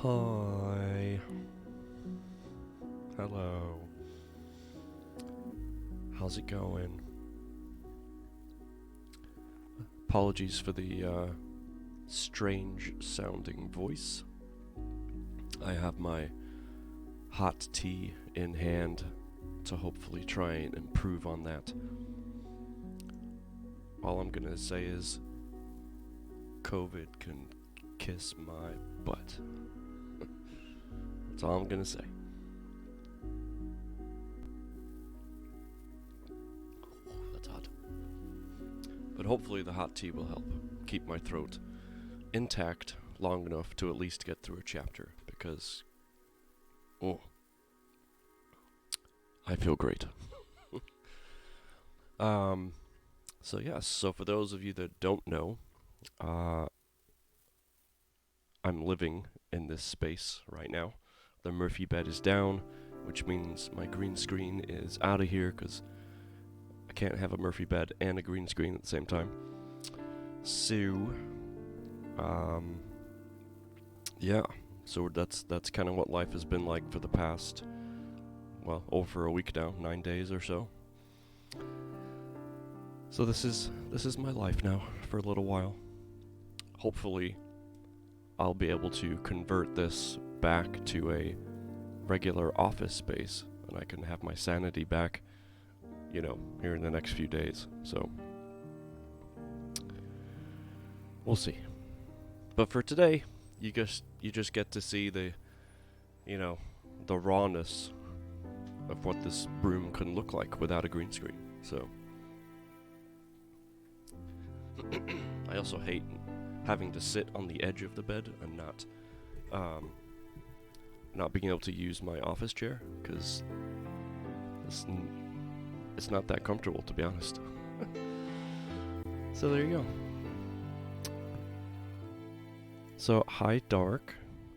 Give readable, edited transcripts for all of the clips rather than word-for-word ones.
Hi. Hello. How's it going? Apologies for the strange sounding voice. I have my hot tea in hand to hopefully try and improve on that. All I'm gonna say is COVID can kiss my butt. That's all I'm gonna say. That's hot. But hopefully the hot tea will help keep my throat intact long enough to at least get through a chapter, because I feel great. So yes, so for those of you that don't know, I'm living in this space right now. The Murphy bed is down, which means my green screen is out of here, because I can't have a Murphy bed and a green screen at the same time. So, yeah, so that's kind of what life has been like for the past, well, over a week now, 9 days or so. So this is my life now for a little while. Hopefully, I'll be able to convert this back to a regular office space, and I can have my sanity back, you know, here in the next few days. So we'll see. But for today, you just get to see the, you know, the rawness of what this room can look like without a green screen. So I also hate having to sit on the edge of the bed and not being able to use my office chair, because it's not that comfortable, to be honest. So there you go. So hi Dark,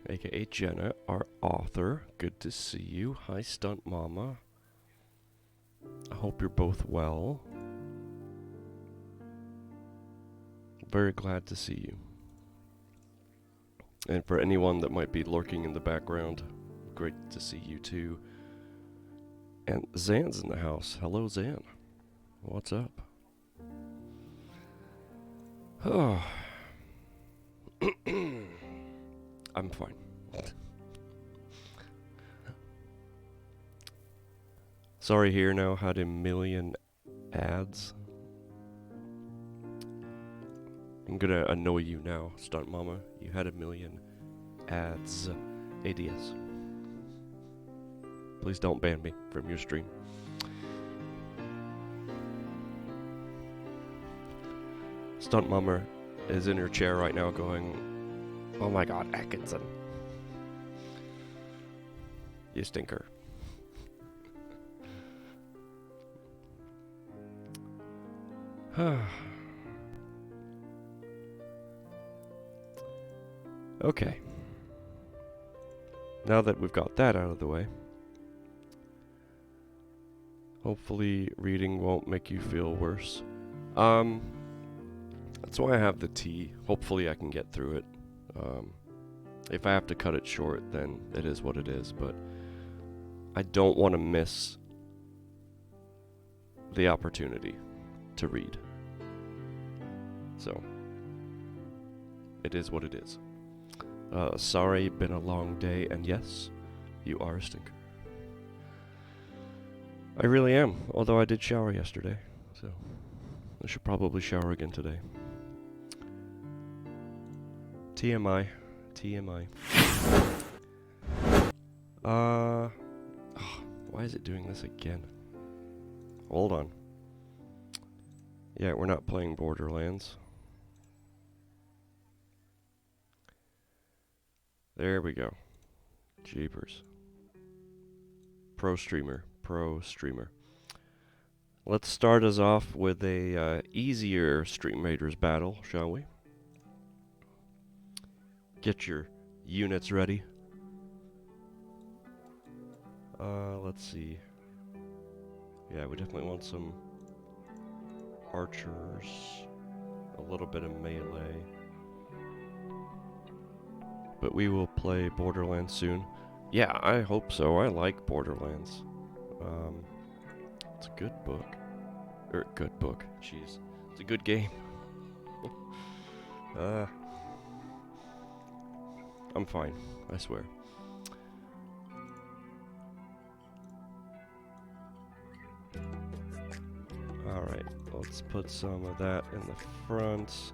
aka Jenna, our author. Good to see you. Hi Stunt Mama. I hope you're both well. Very glad to see you. And for anyone that might be lurking in the background, great to see you too. And Zan's in the house. Hello Zan. What's up? Oh. I'm fine. Sorry Here Now had a million ads. I'm gonna annoy you now, Stunt Mama. You had a million ads. ADS. Please don't ban me from your stream. Stunt Mama is in her chair right now going, oh my god, Atkinson. You stinker. Okay. Now that we've got that out of the way, hopefully reading won't make you feel worse. That's why I have the tea. Hopefully I can get through it. If I have to cut it short, then it is what it is, but I don't want to miss the opportunity to read. So, it is what it is. Sorry, been a long day, and yes, you are a stinker. I really am, although I did shower yesterday, so I should probably shower again today. TMI. Why is it doing this again? Hold on. Yeah, we're not playing Borderlands. There we go. Jeepers. Pro streamer. Let's start us off with a easier Stream Raiders battle, shall we? Get your units ready. Let's see. Yeah, we definitely want some archers. A little bit of melee. But we will play Borderlands soon. Yeah, I hope so. I like Borderlands. It's a good book. Good book. Jeez. It's a good game. I'm fine. I swear. Alright, let's put some of that in the front.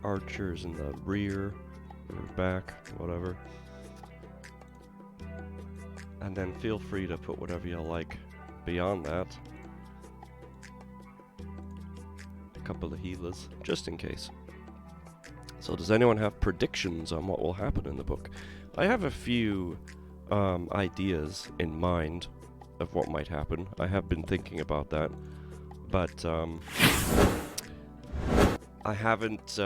Archers in the rear, or back, whatever. And then feel free to put whatever you like beyond that. couple of healers, just in case. So does anyone have predictions on what will happen in the book? I have a few ideas in mind of what might happen. I have been thinking about that, but I haven't,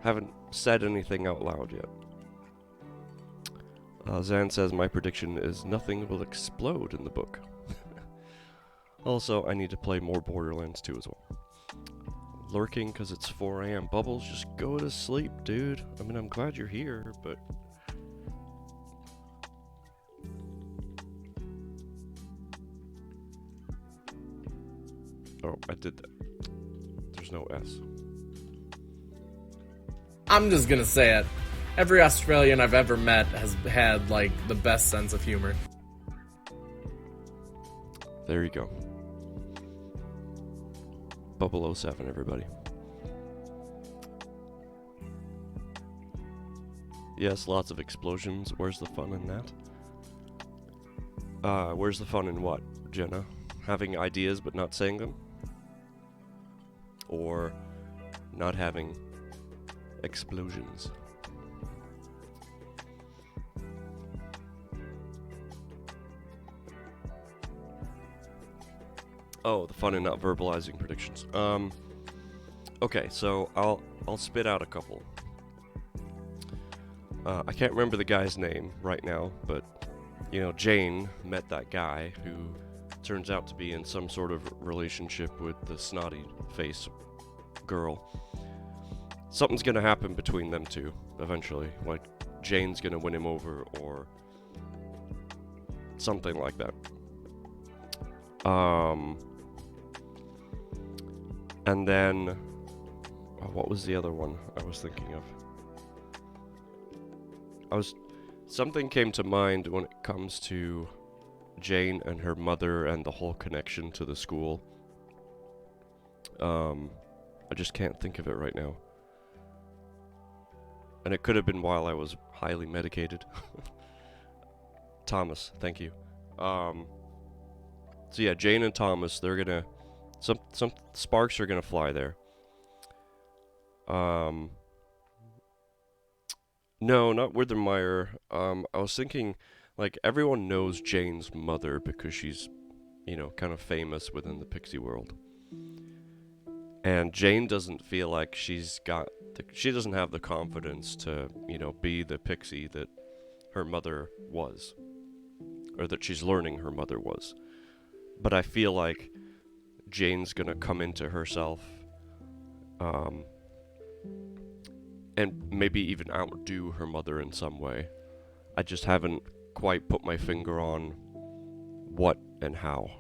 haven't said anything out loud yet. Zan says my prediction is nothing will explode in the book. Also, I need to play more Borderlands 2 as well. Lurking because it's 4 a.m. Bubbles, just go to sleep, dude. I mean, I'm glad you're here, but... Oh, I did that. There's no S. I'm just gonna say it. Every Australian I've ever met has had, like, the best sense of humor. There you go. Bubble 07, everybody. Yes, lots of explosions. Where's the fun in that? Where's the fun in what, Jenna? Having ideas but not saying them? Or not having explosions? Oh, the fun in not verbalizing predictions. Okay, so I'll spit out a couple. I can't remember the guy's name right now, but Jane met that guy who turns out to be in some sort of relationship with the snotty face girl. Something's gonna happen between them two eventually. Like Jane's gonna win him over or something like that. And then, what was the other one I was thinking of? Something came to mind when it comes to Jane and her mother and the whole connection to the school. I just can't think of it right now. And it could have been while I was highly medicated. Thomas, thank you. So yeah, Jane and Thomas, they're gonna... Some sparks are gonna fly there. No, not Withermeyer. I was thinking, like, everyone knows Jane's mother because she's, kind of famous within the Pixie world. And Jane doesn't feel like she doesn't have the confidence to, be the Pixie that her mother was. Or that she's learning her mother was. But I feel like Jane's gonna come into herself, and maybe even outdo her mother in some way. I just haven't quite put my finger on what and how,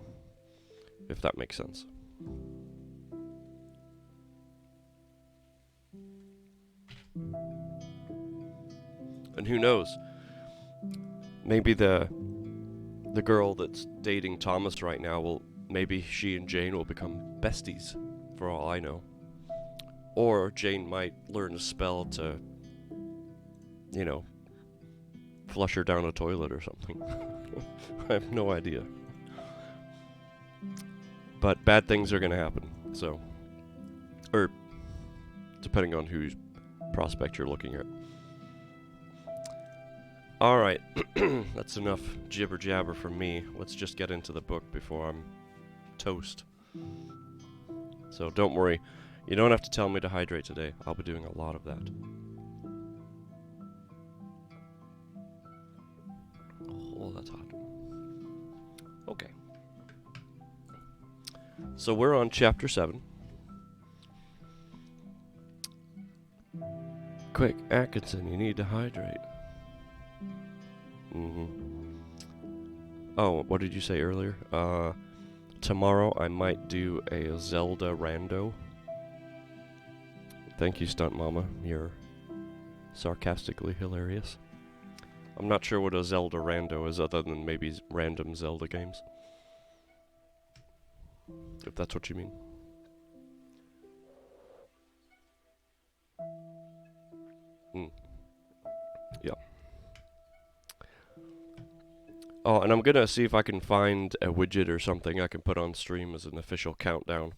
if that makes sense. And who knows? Maybe the girl that's dating Thomas right now maybe she and Jane will become besties, for all I know. Or Jane might learn a spell to, flush her down a toilet or something. I have no idea. But bad things are gonna happen, so... Or, depending on whose prospect you're looking at. Alright, that's enough jibber jabber from me. Let's just get into the book before I'm toast. So don't worry, you don't have to tell me to hydrate today. I'll be doing a lot of that. Oh, that's hot. Okay. So we're on chapter 7. Quick, Atkinson, you need to hydrate. Oh, what did you say earlier? Tomorrow I might do a Zelda rando. Thank you, Stunt Mama. You're sarcastically hilarious. I'm not sure what a Zelda rando is other than maybe random Zelda games. If that's what you mean. Yeah. Oh, and I'm gonna see if I can find a widget or something I can put on stream as an official countdown.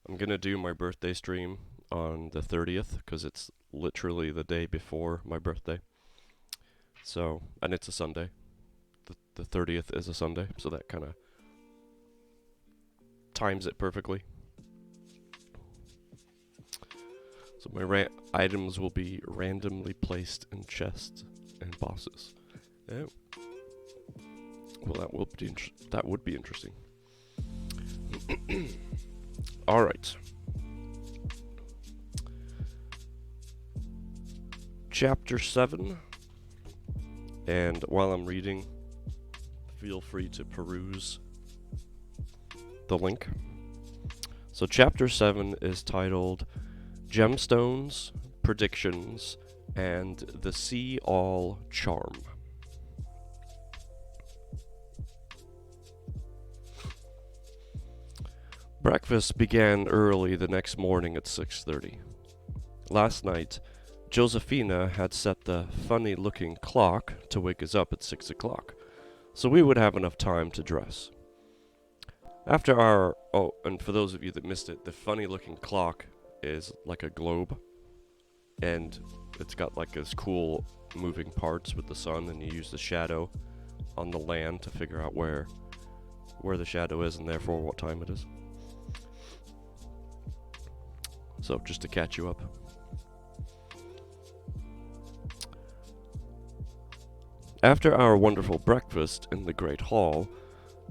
I'm gonna do my birthday stream on the 30th, because it's literally the day before my birthday. So, and it's a Sunday. The 30th is a Sunday, so that kind of times it perfectly. So my items will be randomly placed in chests and boxes. Oh. Well, that would be interesting. All right. Chapter 7. And while I'm reading, feel free to peruse the link. So chapter 7 is titled Gemstones, Predictions, and the See All Charm. Breakfast began early the next morning at 6:30. Last night, Josephina had set the funny-looking clock to wake us up at 6 o'clock, so we would have enough time to dress. After our... Oh, and for those of you that missed it, the funny-looking clock is like a globe, and it's got like this cool moving parts with the sun, and you use the shadow on the land to figure out where the shadow is and therefore what time it is. So, just to catch you up. After our wonderful breakfast in the Great Hall,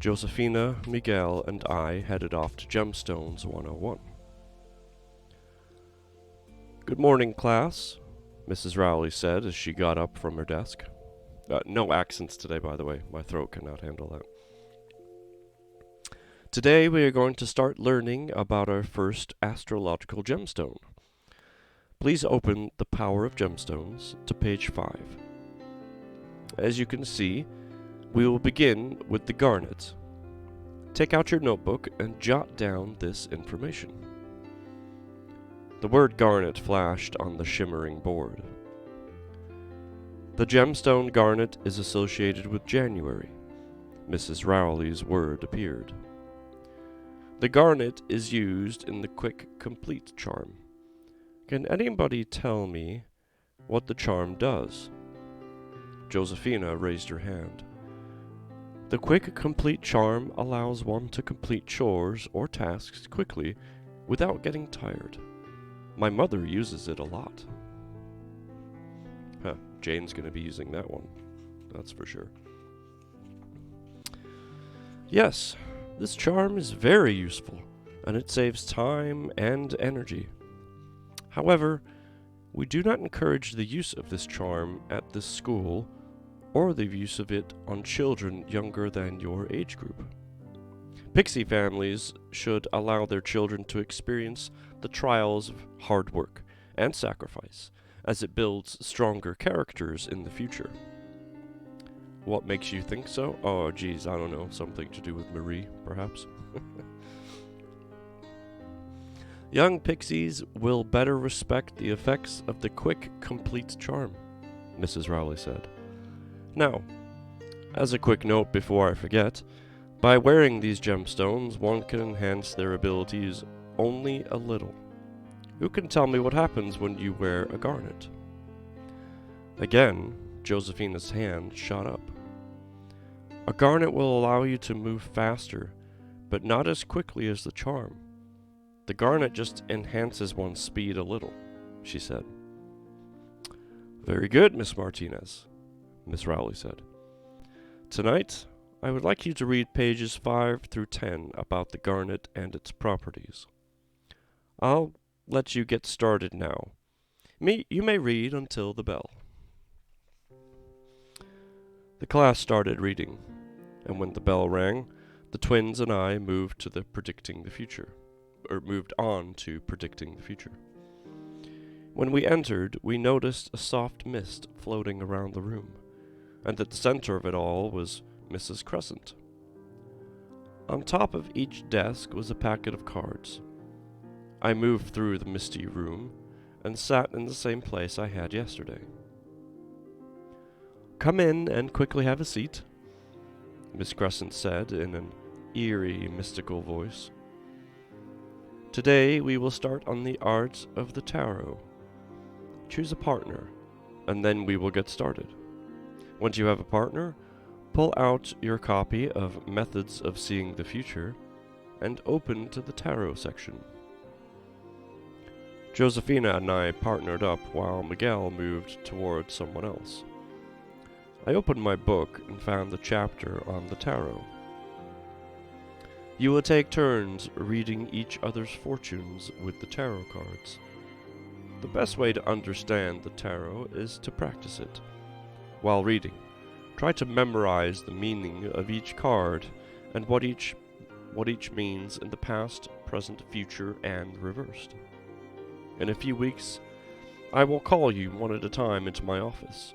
Josephina, Miguel, and I headed off to Gemstones 101. "Good morning, class," Mrs. Rowley said as she got up from her desk. No accents today, by the way. My throat cannot handle that. "Today we are going to start learning about our first astrological gemstone. Please open The Power of Gemstones to page 5. As you can see, we will begin with the garnet. Take out your notebook and jot down this information." The word garnet flashed on the shimmering board. "The gemstone garnet is associated with January." Mrs. Rowley's word appeared. "The garnet is used in the quick complete charm. Can anybody tell me what the charm does?" Josephina raised her hand. "The quick complete charm allows one to complete chores or tasks quickly without getting tired. My mother uses it a lot." Jane's gonna be using that one. That's for sure. "Yes, this charm is very useful, and it saves time and energy. However, we do not encourage the use of this charm at this school or the use of it on children younger than your age group. Pixie families should allow their children to experience the trials of hard work and sacrifice, as it builds stronger characters in the future." "What makes you think so?" "Oh, geez, I don't know. Something to do with Marie, perhaps." "Young pixies will better respect the effects of the quick, complete charm," Mrs. Rowley said. "Now, as a quick note before I forget, by wearing these gemstones, one can enhance their abilities only a little. Who can tell me what happens when you wear a garnet?" Again, Josephina's hand shot up. "A garnet will allow you to move faster, but not as quickly as the charm. The garnet just enhances one's speed a little," she said. "Very good, Miss Martinez," Miss Rowley said. "Tonight, I would like you to read pages 5 through 10 about the garnet and its properties. I'll let you get started now. You may read until the bell." The class started reading, and when the bell rang, the twins and I moved on to predicting the future. When we entered, we noticed a soft mist floating around the room, and at the center of it all was Mrs. Crescent. On top of each desk was a packet of cards. I moved through the misty room and sat in the same place I had yesterday. "Come in and quickly have a seat," Miss Crescent said in an eerie, mystical voice. Today we will start on the art of the tarot. Choose a partner, and then we will get started. Once you have a partner, pull out your copy of Methods of Seeing the Future and open to the tarot section. Josephina and I partnered up while Miguel moved toward someone else. I opened my book and found the chapter on the tarot. You will take turns reading each other's fortunes with the tarot cards. The best way to understand the tarot is to practice it. While reading, try to memorize the meaning of each card and what each means in the past, present, future, and reversed. In a few weeks, I will call you one at a time into my office,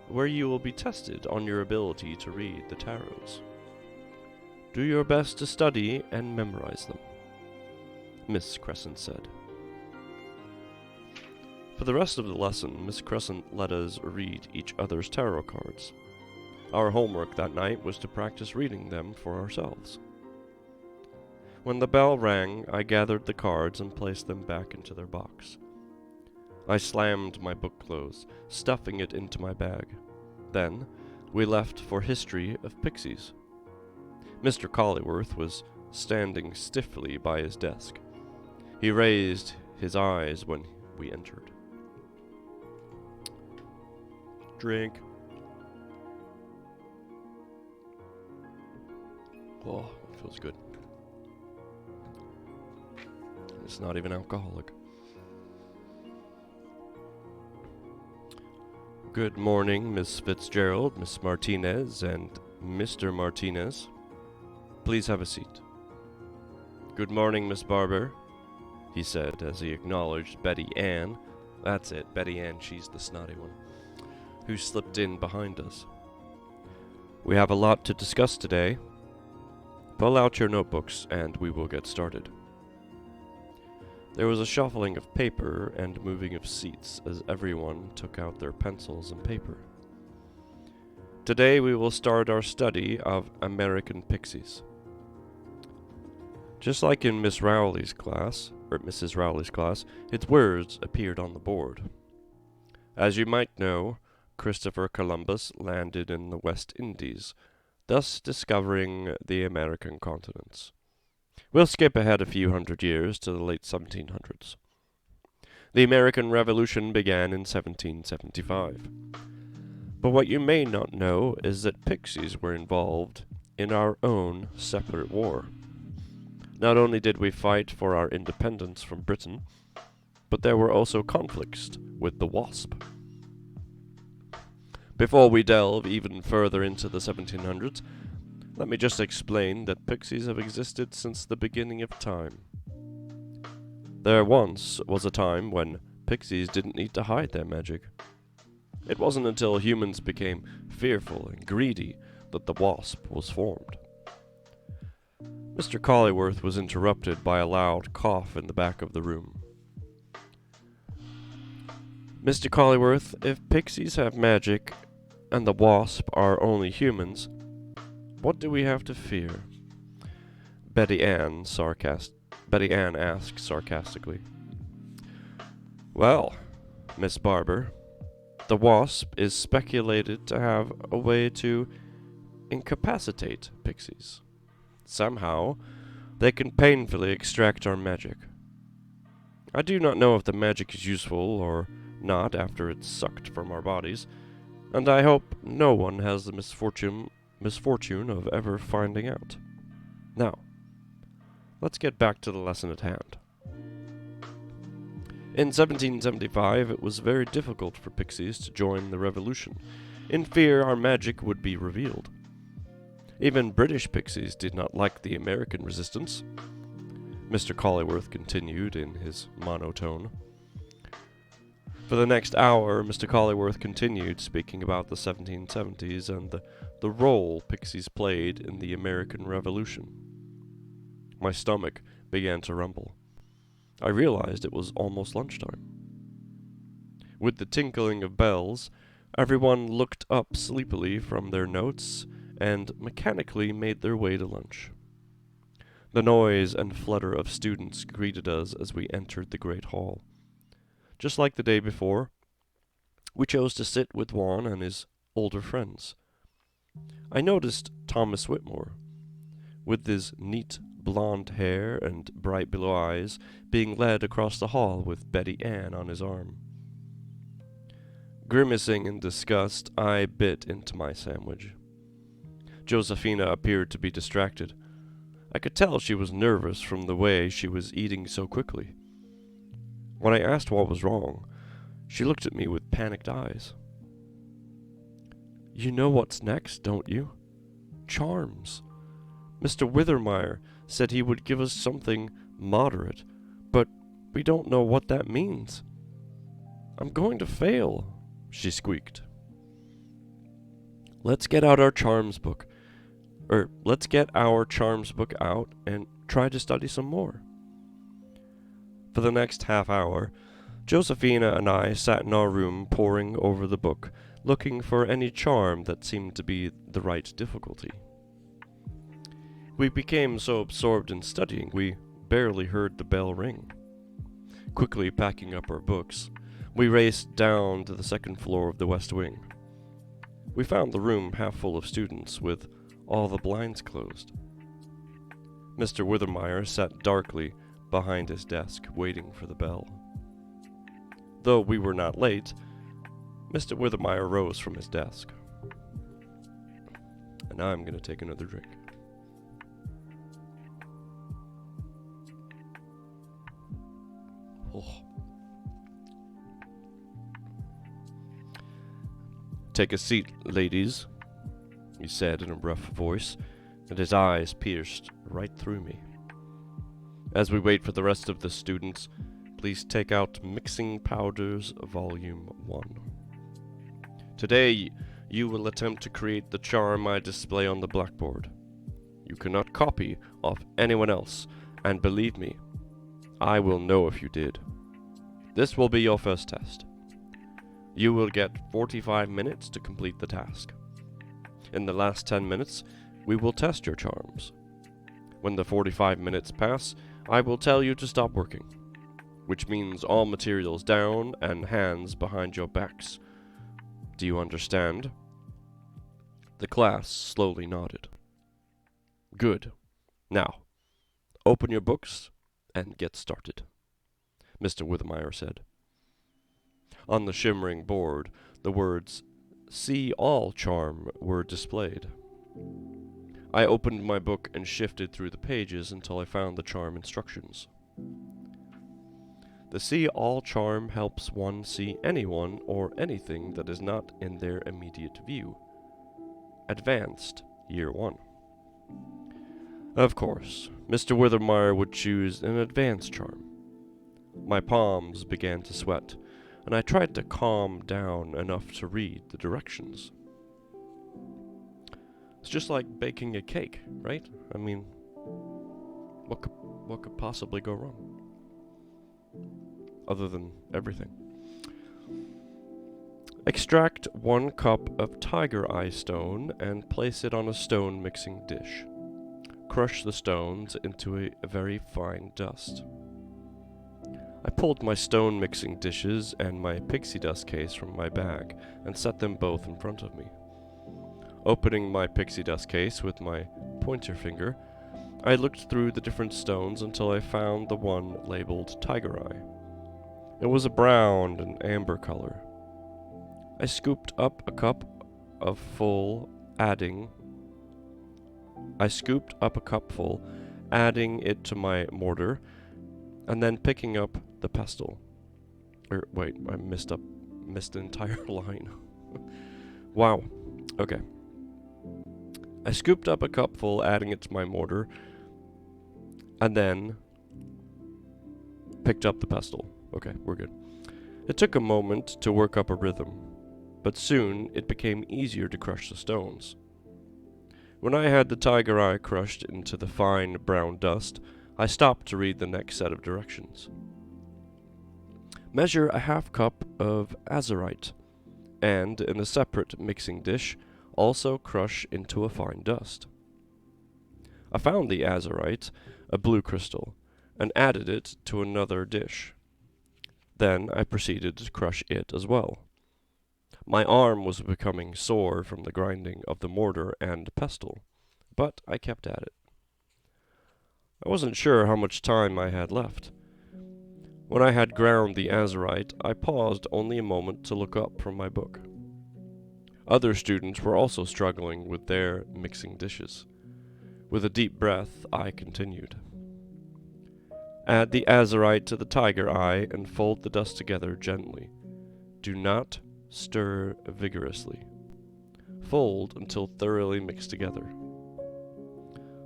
where you will be tested on your ability to read the tarots. Do your best to study and memorize them, Miss Crescent said. For the rest of the lesson, Miss Crescent let us read each other's tarot cards. Our homework that night was to practice reading them for ourselves. When the bell rang, I gathered the cards and placed them back into their box. I slammed my book closed, stuffing it into my bag. Then, we left for History of Pixies. Mr. Colleyworth was standing stiffly by his desk. He raised his eyes when we entered. Drink. Oh, it feels good. It's not even alcoholic. Good morning, Miss Fitzgerald, Miss Martinez, and Mr. Martinez. Please have a seat. Good morning, Miss Barber, he said as he acknowledged Betty Ann. That's it, Betty Ann, she's the snotty one, who slipped in behind us. We have a lot to discuss today. Pull out your notebooks and we will get started. There was a shuffling of paper and moving of seats as everyone took out their pencils and paper. Today we will start our study of American Pixies. Just like in Mrs. Rowley's class, its words appeared on the board. As you might know, Christopher Columbus landed in the West Indies, thus discovering the American continents. We'll skip ahead a few hundred years to the late 1700s. The American Revolution began in 1775. But what you may not know is that pixies were involved in our own separate war. Not only did we fight for our independence from Britain, but there were also conflicts with the wasp. Before we delve even further into the 1700s, let me just explain that pixies have existed since the beginning of time. There once was a time when pixies didn't need to hide their magic. It wasn't until humans became fearful and greedy that the wasp was formed. Mr. Colleyworth was interrupted by a loud cough in the back of the room. Mr. Colleyworth, if pixies have magic and the wasp are only humans, what do we have to fear? Betty Ann asked sarcastically. Well, Miss Barber, the wasp is speculated to have a way to incapacitate pixies. Somehow, they can painfully extract our magic. I do not know if the magic is useful or not after it's sucked from our bodies, and I hope no one has the misfortune of ever finding out. Now, let's get back to the lesson at hand. In 1775, it was very difficult for pixies to join the revolution, in fear our magic would be revealed. Even British pixies did not like the American resistance. Mr. Colleyworth continued in his monotone. For the next hour, Mr. Colleyworth continued speaking about the 1770s and the role pixies played in the American Revolution. My stomach began to rumble. I realized it was almost lunchtime. With the tinkling of bells, everyone looked up sleepily from their notes and mechanically made their way to lunch. The noise and flutter of students greeted us as we entered the great hall. Just like the day before, we chose to sit with Juan and his older friends. I noticed Thomas Whitmore, with his neat blonde hair and bright blue eyes, being led across the hall with Betty Ann on his arm. Grimacing in disgust, I bit into my sandwich. Josephina appeared to be distracted. I could tell she was nervous from the way she was eating so quickly. When I asked what was wrong, she looked at me with panicked eyes. "You know what's next, don't you? Charms. Mr. Withermeyer said he would give us something moderate, but we don't know what that means. I'm going to fail," she squeaked. Let's get our charms book out and try to study some more." For the next half hour, Josephina and I sat in our room poring over the book, looking for any charm that seemed to be the right difficulty. We became so absorbed in studying, we barely heard the bell ring. Quickly packing up our books, we raced down to the second floor of the West Wing. We found the room half full of students, with all the blinds closed. Mr. Withermeyer sat darkly behind his desk, waiting for the bell. Though we were not late, Mr. Withermeyer rose from his desk. And now I'm going to take another drink. Oh. "Take a seat, ladies," he said in a rough voice, and his eyes pierced right through me. "As we wait for the rest of the students, please take out Mixing Powders Volume 1. Today, you will attempt to create the charm I display on the blackboard. You cannot copy off anyone else, and believe me, I will know if you did. This will be your first test. You will get 45 minutes to complete the task. In the last 10 minutes, we will test your charms. When the 45 minutes pass, I will tell you to stop working, which means all materials down and hands behind your backs. Do you understand?" The class slowly nodded. "Good. Now, open your books and get started," Mr. Withermeyer said. On the shimmering board, the words "See All Charm" were displayed. I opened my book and shifted through the pages until I found the charm instructions. The See All charm helps one see anyone or anything that is not in their immediate view. Advanced, Year 1. Of course, Mr. Withermeyer would choose an advanced charm. My palms began to sweat, and I tried to calm down enough to read the directions. It's just like baking a cake, right? I mean, what could possibly go wrong? Other than everything. Extract 1 cup of tiger eye stone and place it on a stone mixing dish. Crush the stones into a very fine dust. I pulled my stone mixing dishes and my pixie dust case from my bag and set them both in front of me. Opening my pixie dust case with my pointer finger, I looked through the different stones until I found the one labeled tiger eye. It was a brown and amber color. I scooped up a cupful, adding it to my mortar, and then picking up the pestle. I missed the entire line. Wow. Okay. I scooped up a cupful, adding it to my mortar, and then picked up the pestle. Okay, we're good. It took a moment to work up a rhythm, but soon it became easier to crush the stones. When I had the tiger eye crushed into the fine brown dust, I stopped to read the next set of directions. Measure a half cup of azurite, and in a separate mixing dish, also crush into a fine dust. I found the azurite, a blue crystal, and added it to another dish. Then I proceeded to crush it as well. My arm was becoming sore from the grinding of the mortar and pestle, but I kept at it. I wasn't sure how much time I had left. When I had ground the azurite, I paused only a moment to look up from my book. Other students were also struggling with their mixing dishes. With a deep breath, I continued. Add the azurite to the tiger eye and fold the dust together gently. Do not stir vigorously. Fold until thoroughly mixed together.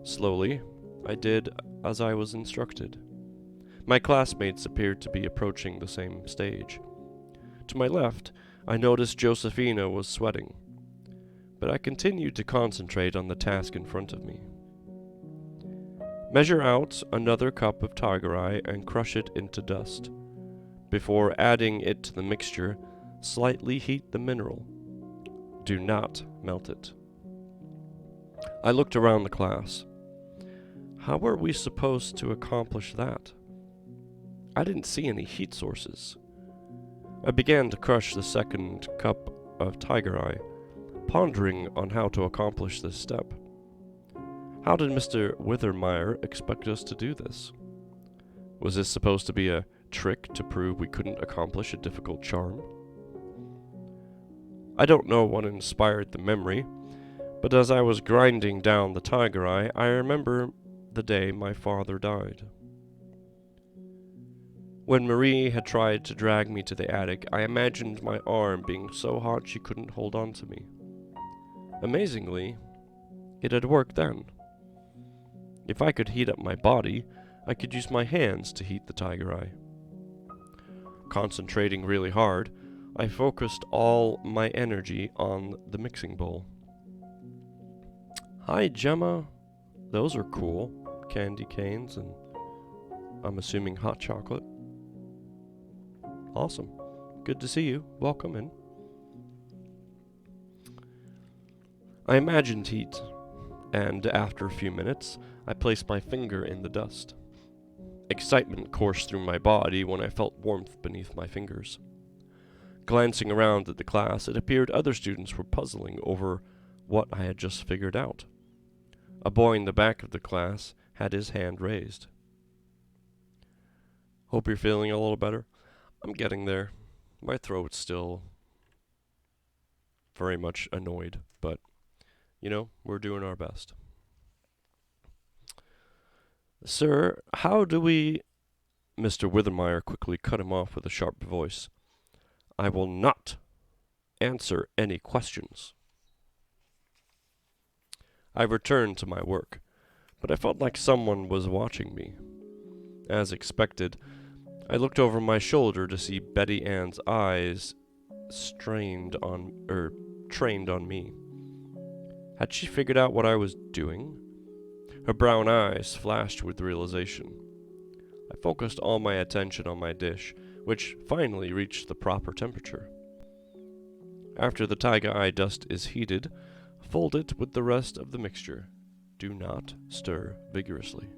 Slowly, I did as I was instructed. My classmates appeared to be approaching the same stage. To my left, I noticed Josephina was sweating, but I continued to concentrate on the task in front of me. Measure out another cup of tiger eye and crush it into dust. Before adding it to the mixture, slightly heat the mineral. Do not melt it. I looked around the class. How were we supposed to accomplish that? I didn't see any heat sources. I began to crush the second cup of tiger eye, pondering on how to accomplish this step. How did Mr. Withermeyer expect us to do this? Was this supposed to be a trick to prove we couldn't accomplish a difficult charm? I don't know what inspired the memory, but as I was grinding down the tiger eye, I remember the day my father died. When Marie had tried to drag me to the attic, I imagined my arm being so hot she couldn't hold on to me. Amazingly, it had worked then. If I could heat up my body, I could use my hands to heat the tiger eye. Concentrating really hard, I focused all my energy on the mixing bowl. Hi, Gemma. Those are cool. Candy canes and I'm assuming hot chocolate. Awesome. Good to see you. Welcome in. I imagined heat, and after a few minutes, I placed my finger in the dust. Excitement coursed through my body when I felt warmth beneath my fingers. Glancing around at the class, it appeared other students were puzzling over what I had just figured out. A boy in the back of the class had his hand raised. Hope you're feeling a little better. I'm getting there. My throat's still very much annoyed, but, we're doing our best. Sir, how do we... Mr. Withermeyer quickly cut him off with a sharp voice. I will not answer any questions. I returned to my work, but I felt like someone was watching me. As expected, I looked over my shoulder to see Betty Ann's eyes trained on me. Had she figured out what I was doing? Her brown eyes flashed with realization. I focused all my attention on my dish, which finally reached the proper temperature. After the tiger eye dust is heated, fold it with the rest of the mixture. Do not stir vigorously.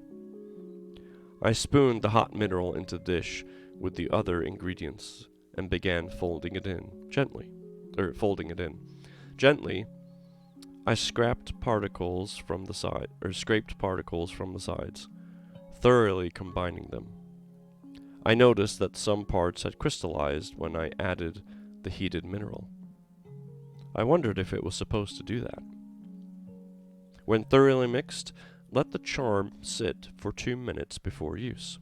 I spooned the hot mineral into the dish with the other ingredients and began folding it in. Gently, I scraped particles from the sides, thoroughly combining them. I noticed that some parts had crystallized when I added the heated mineral. I wondered if it was supposed to do that. When thoroughly mixed, let the charm sit for 2 minutes before use.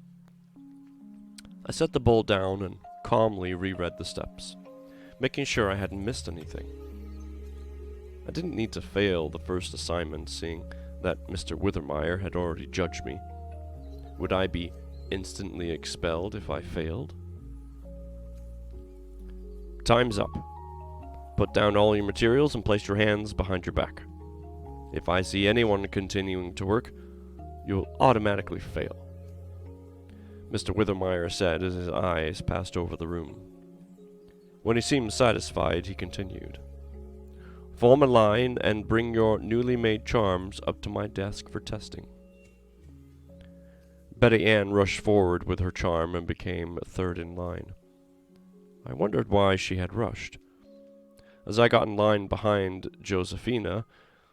I set the bowl down and calmly reread the steps, making sure I hadn't missed anything. I didn't need to fail the first assignment, seeing that Mr. Withermeyer had already judged me. Would I be instantly expelled if I failed? Time's up. Put down all your materials and place your hands behind your back. If I see anyone continuing to work, you'll automatically fail, Mr. Withermeyer said as his eyes passed over the room. When he seemed satisfied, he continued. Form a line and bring your newly made charms up to my desk for testing. Betty Ann rushed forward with her charm and became third in line. I wondered why she had rushed. As I got in line behind Josephina,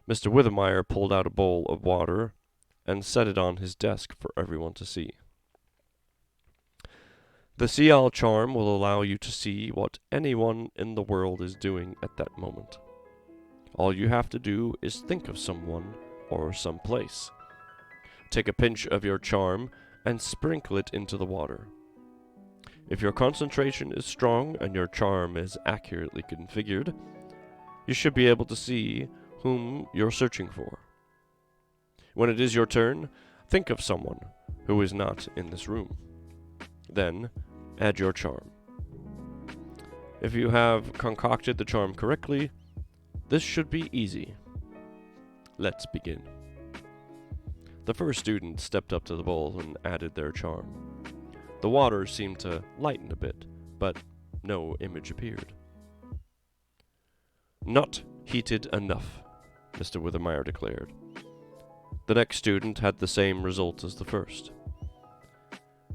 Mr. Withermeyer pulled out a bowl of water and set it on his desk for everyone to see. The See All charm will allow you to see what anyone in the world is doing at that moment. All you have to do is think of someone or some place. Take a pinch of your charm and sprinkle it into the water. If your concentration is strong and your charm is accurately configured, you should be able to see whom you're searching for. When it is your turn, think of someone who is not in this room. Then, add your charm. If you have concocted the charm correctly, this should be easy. Let's begin. The first student stepped up to the bowl and added their charm. The water seemed to lighten a bit, but no image appeared. Not heated enough, Mr. Withermeyer declared. The next student had the same result as the first.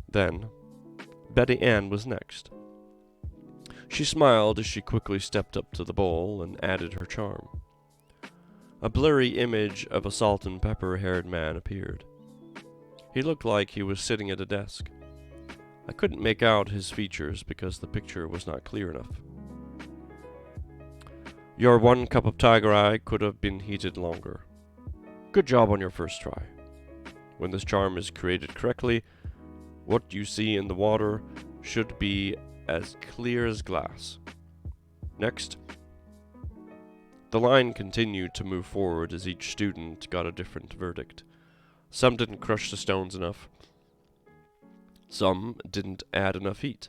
Then, Betty Ann was next. She smiled as she quickly stepped up to the bowl and added her charm. A blurry image of a salt and pepper-haired man appeared. He looked like he was sitting at a desk. I couldn't make out his features because the picture was not clear enough. Your 1 cup of tiger eye could have been heated longer. Good job on your first try. When this charm is created correctly, what you see in the water should be as clear as glass. Next. The line continued to move forward as each student got a different verdict. Some didn't crush the stones enough. Some didn't add enough heat.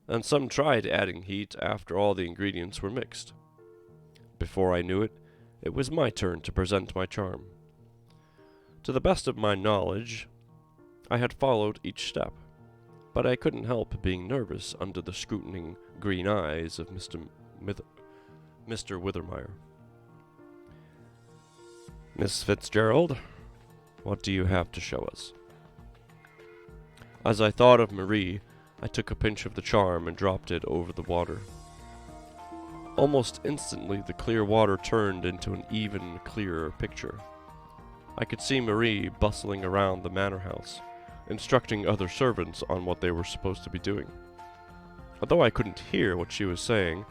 And some tried adding heat after all the ingredients were mixed. Before I knew it, it was my turn to present my charm. To the best of my knowledge, I had followed each step, but I couldn't help being nervous under the scrutinizing green eyes of Mr. Withermeyer. Miss Fitzgerald, what do you have to show us? As I thought of Marie, I took a pinch of the charm and dropped it over the water. Almost instantly, the clear water turned into an even clearer picture. I could see Marie bustling around the manor house, instructing other servants on what they were supposed to be doing. Although I couldn't hear what she was saying,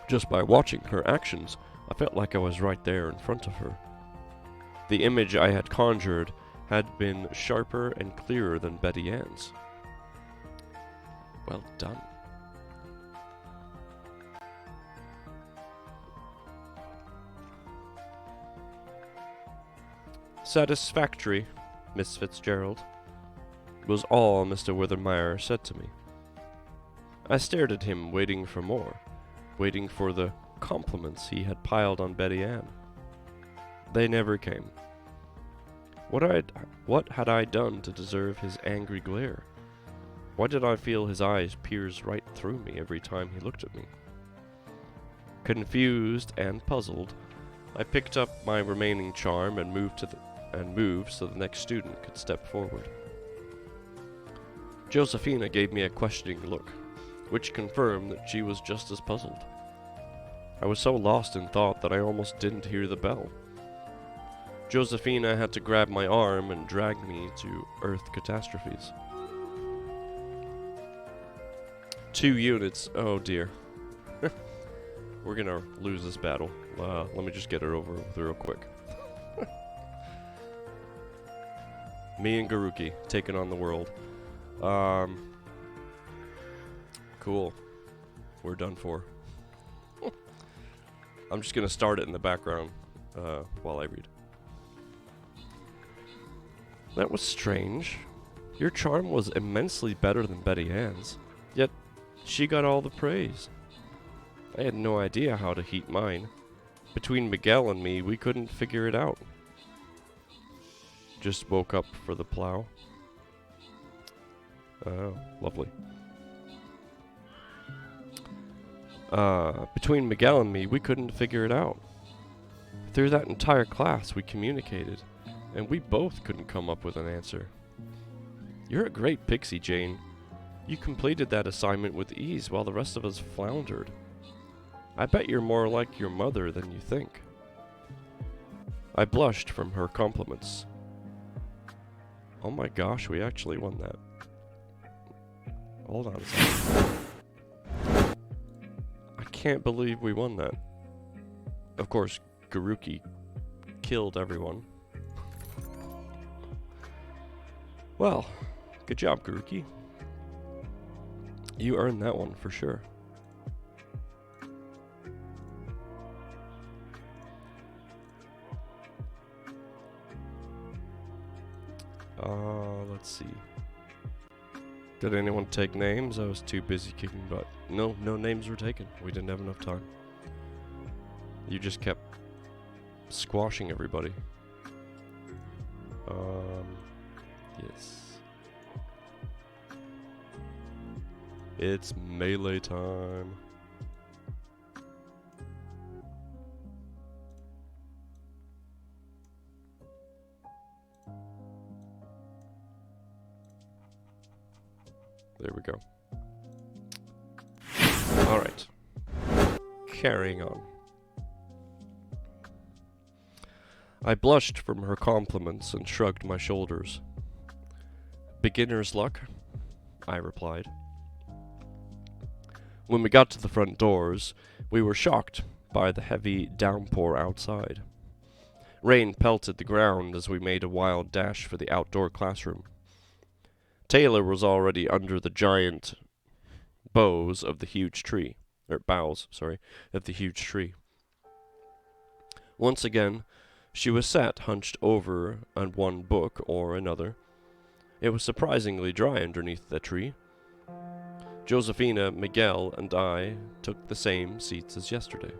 just by watching her actions, I felt like I was right there in front of her. The image I had conjured had been sharper and clearer than Betty Ann's. Well done. Satisfactory, Miss Fitzgerald, was all Mr. Withermeyer said to me. I stared at him, waiting for more, waiting for the compliments he had piled on Betty Ann. They never came. What had I done to deserve his angry glare? Why did I feel his eyes pierce right through me every time he looked at me? Confused and puzzled, I picked up my remaining charm and moved so the next student could step forward. Josephina gave me a questioning look, which confirmed that she was just as puzzled. I was so lost in thought that I almost didn't hear the bell. Josephina had to grab my arm and drag me to Earth catastrophes. 2 units, oh dear. We're gonna lose this battle. Let me just get it over with real quick. Me and Garuki taking on the world. Cool. We're done for. I'm just gonna start it in the background while I read. That was strange. Your charm was immensely better than Betty Ann's, yet she got all the praise. I had no idea how to heat mine. Between Miguel and me, we couldn't figure it out. Just woke up for the plow. Oh, lovely. Between Miguel and me, we couldn't figure it out. Through that entire class, we communicated, and we both couldn't come up with an answer. You're a great pixie, Jane. You completed that assignment with ease while the rest of us floundered. I bet you're more like your mother than you think. I blushed from her compliments. Oh my gosh, we actually won that. Hold on a second. I can't believe we won that. Of course, Garuki killed everyone. Well, good job, Garuki. You earned that one for sure. Let's see. Did anyone take names? I was too busy kicking butt. No names were taken. We didn't have enough time. You just kept squashing everybody. Yes. It's melee time. There we go. Alright. Carrying on. I blushed from her compliments and shrugged my shoulders. Beginner's luck, I replied. When we got to the front doors, we were shocked by the heavy downpour outside. Rain pelted the ground as we made a wild dash for the outdoor classroom. Taylor was already under the giant boughs of the huge tree. Once again, she was sat hunched over on one book or another. It was surprisingly dry underneath the tree. Josefina, Miguel, and I took the same seats as yesterday.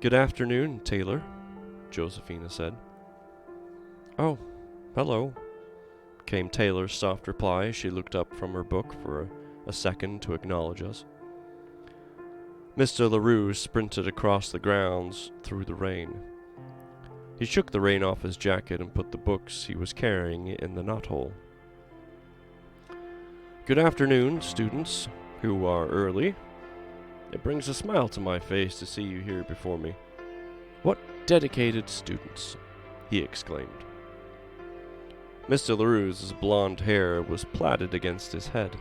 Good afternoon, Taylor, Josefina said. Oh, hello, came Taylor's soft reply as she looked up from her book for a second to acknowledge us. Mr. LaRue sprinted across the grounds through the rain. He shook the rain off his jacket and put the books he was carrying in the knothole. Good afternoon, students who are early. It brings a smile to my face to see you here before me. What dedicated students, he exclaimed. Mr. LaRue's blonde hair was plaited against his head.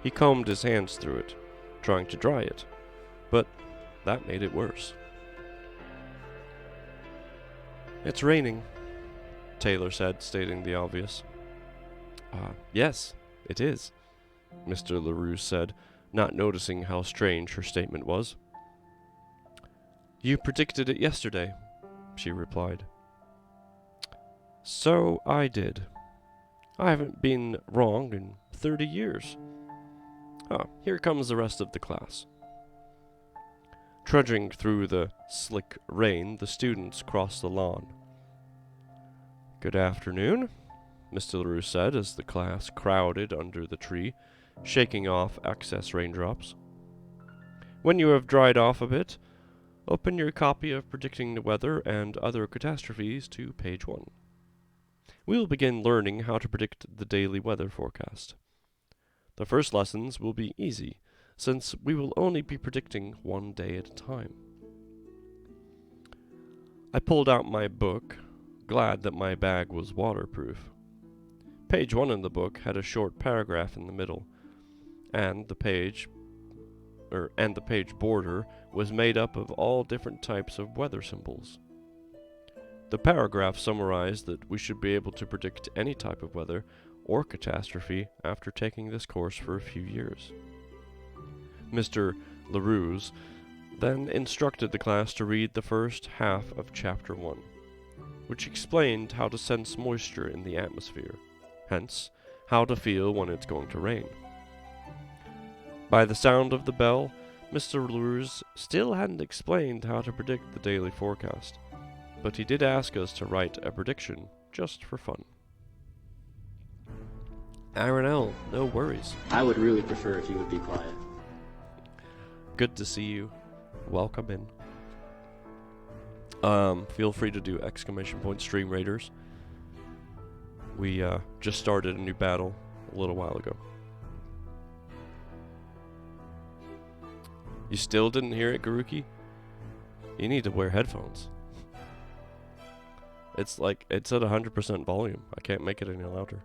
He combed his hands through it, trying to dry it, but that made it worse. It's raining, Taylor said, stating the obvious. Yes, it is, Mr. LaRue said, not noticing how strange her statement was. You predicted it yesterday, she replied. So I did. I haven't been wrong in 30 years. Here comes the rest of the class. Trudging through the slick rain, the students crossed the lawn. Good afternoon, Mr. LaRue said as the class crowded under the tree, shaking off excess raindrops. When you have dried off a bit, open your copy of Predicting the Weather and Other Catastrophes to page 1. We will begin learning how to predict the daily weather forecast. The first lessons will be easy, since we will only be predicting one day at a time. I pulled out my book, glad that my bag was waterproof. Page 1 in the book had a short paragraph in the middle, and the page border was made up of all different types of weather symbols. The paragraph summarized that we should be able to predict any type of weather or catastrophe after taking this course for a few years. Mr. LaRue then instructed the class to read the first half of Chapter 1, which explained how to sense moisture in the atmosphere, hence, how to feel when it's going to rain. By the sound of the bell, Mr. LaRue still hadn't explained how to predict the daily forecast, but he did ask us to write a prediction just for fun. Aaron L., no worries. I would really prefer if you would be quiet. Good to see you. Welcome in. Feel free to do ! Stream Raiders. We just started a new battle a little while ago. You still didn't hear it, Garuki? You need to wear headphones. It's like, it's at 100% volume. I can't make it any louder.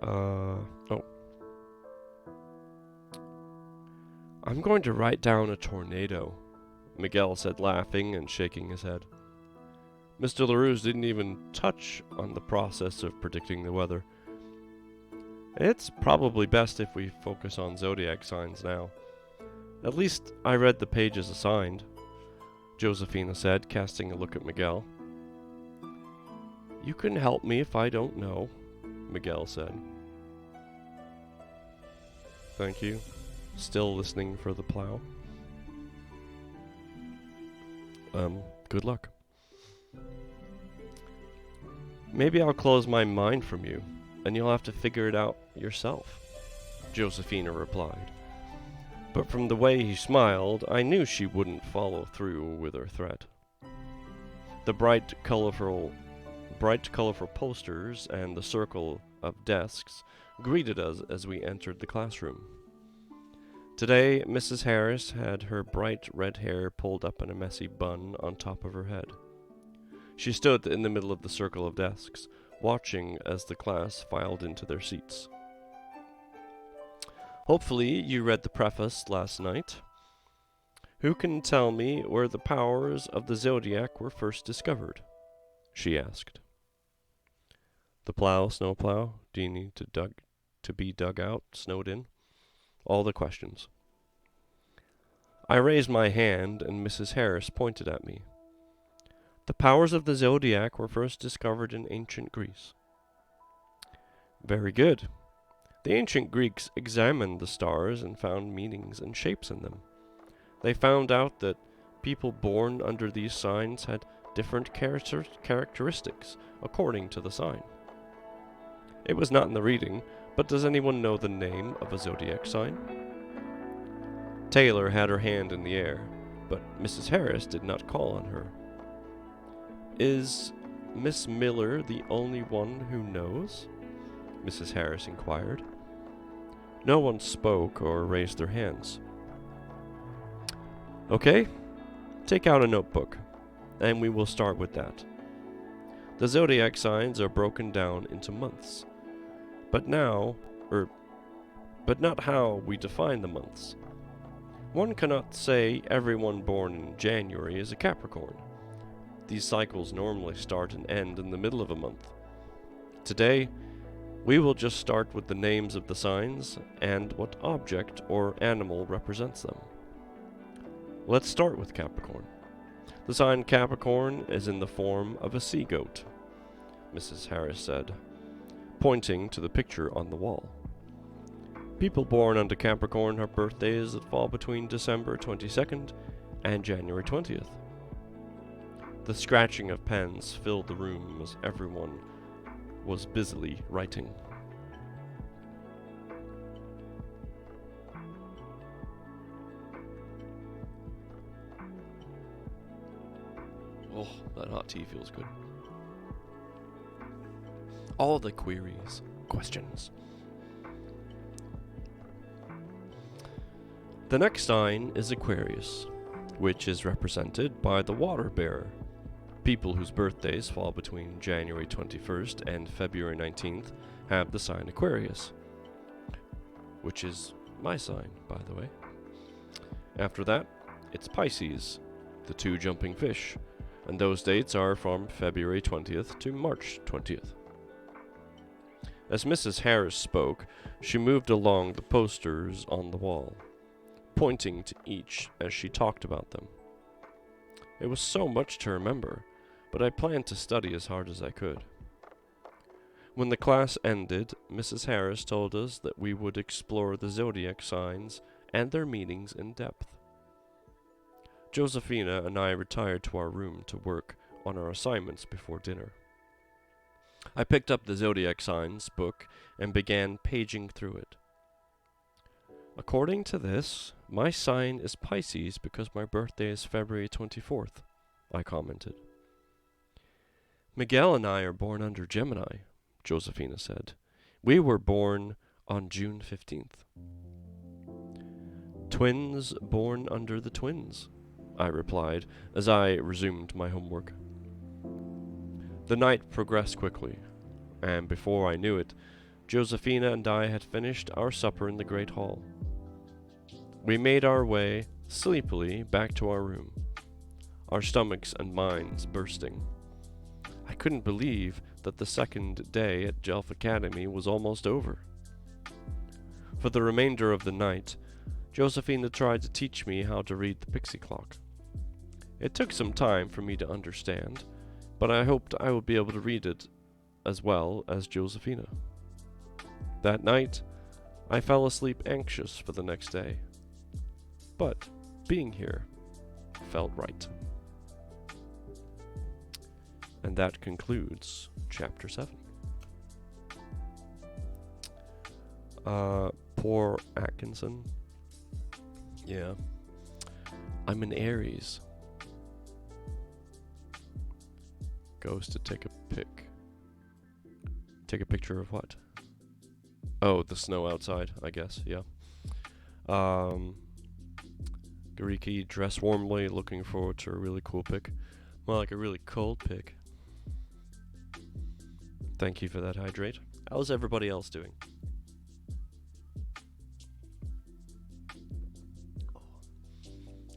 Oh. I'm going to write down a tornado, Miguel said, laughing and shaking his head. Mr. LaRue didn't even touch on the process of predicting the weather. It's probably best if we focus on zodiac signs now. At least I read the pages assigned, Josephina said, casting a look at Miguel. You can help me if I don't know, Miguel said. Thank you. Still listening for the plow. Good luck. Maybe I'll close my mind from you, and you'll have to figure it out yourself, Josephina replied. But from the way he smiled, I knew she wouldn't follow through with her threat. The bright, colorful posters and the circle of desks greeted us as we entered the classroom. Today, Mrs. Harris had her bright red hair pulled up in a messy bun on top of her head. She stood in the middle of the circle of desks, watching as the class filed into their seats. Hopefully, you read the preface last night. Who can tell me where the powers of the zodiac were first discovered? She asked. The plow, snowplow, do you need to be dug out, snowed in? All the questions. I raised my hand and Mrs. Harris pointed at me. The powers of the zodiac were first discovered in ancient Greece. Very good. The ancient Greeks examined the stars and found meanings and shapes in them. They found out that people born under these signs had different characteristics according to the sign. It was not in the reading, but does anyone know the name of a zodiac sign? Taylor had her hand in the air, but Mrs. Harris did not call on her. Is Miss Miller the only one who knows? Mrs. Harris inquired. No one spoke or raised their hands. Okay, take out a notebook, and we will start with that. The zodiac signs are broken down into months. But not how we define the months. One cannot say everyone born in January is a Capricorn. These cycles normally start and end in the middle of a month. Today, we will just start with the names of the signs and what object or animal represents them. Let's start with Capricorn. The sign Capricorn is in the form of a sea goat, Mrs. Harris said, pointing to the picture on the wall. People born under Capricorn have birthdays that fall between December 22nd and January 20th. The scratching of pens filled the room as everyone was busily writing. Oh, that hot tea feels good. All the queries, questions. The next sign is Aquarius, which is represented by the water bearer. People whose birthdays fall between January 21st and February 19th have the sign Aquarius, which is my sign, by the way. After that, it's Pisces, the two jumping fish, and those dates are from February 20th to March 20th. As Mrs. Harris spoke, she moved along the posters on the wall, pointing to each as she talked about them. It was so much to remember, but I planned to study as hard as I could. When the class ended, Mrs. Harris told us that we would explore the zodiac signs and their meanings in depth. Josephina and I retired to our room to work on our assignments before dinner. I picked up the zodiac signs book and began paging through it. According to this, my sign is Pisces because my birthday is February 24th, I commented. Miguel and I are born under Gemini, Josephina said. We were born on June 15th. Twins born under the twins, I replied as I resumed my homework. The night progressed quickly, and before I knew it, Josephina and I had finished our supper in the great hall. We made our way sleepily back to our room, our stomachs and minds bursting. I couldn't believe that the second day at Jelf Academy was almost over. For the remainder of the night, Josephina tried to teach me how to read the Pixie Clock. It took some time for me to understand, but I hoped I would be able to read it as well as Josephina. That night, I fell asleep anxious for the next day. But being here felt right. And that concludes Chapter 7. Poor Atkinson. Yeah. I'm an Aries. Goes to take a pic. Take a picture of what? Oh, the snow outside, I guess, yeah. Gariki, dress warmly, looking forward to a really cool pic. More like a really cold pic. Thank you for that, Hydrate. How's everybody else doing?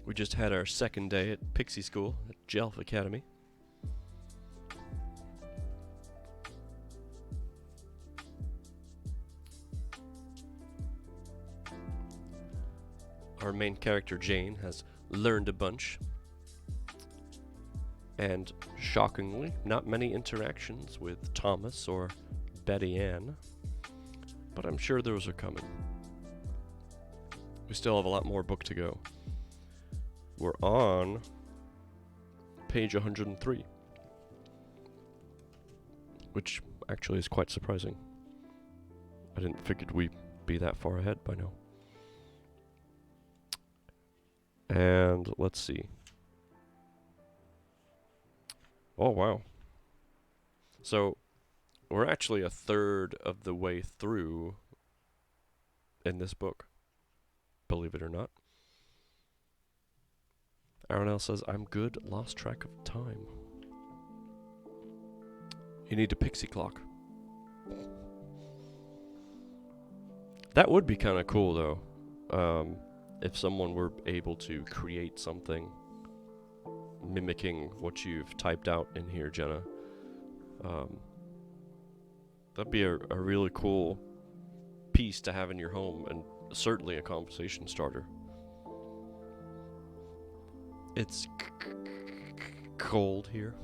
We just had our second day at Pixie School at Jelf Academy. Our main character, Jane, has learned a bunch. And, shockingly, not many interactions with Thomas or Betty Ann. But I'm sure those are coming. We still have a lot more book to go. We're on page 103. Which actually is quite surprising. I didn't figure we'd be that far ahead by now. And let's see. Oh, wow. So, we're actually a third of the way through in this book. Believe it or not. Aronel says, I'm good, lost track of time. You need a Pixie Clock. That would be kind of cool, though. If someone were able to create something mimicking what you've typed out in here, Jenna. That'd be a really cool piece to have in your home, and certainly a conversation starter. It's cold here.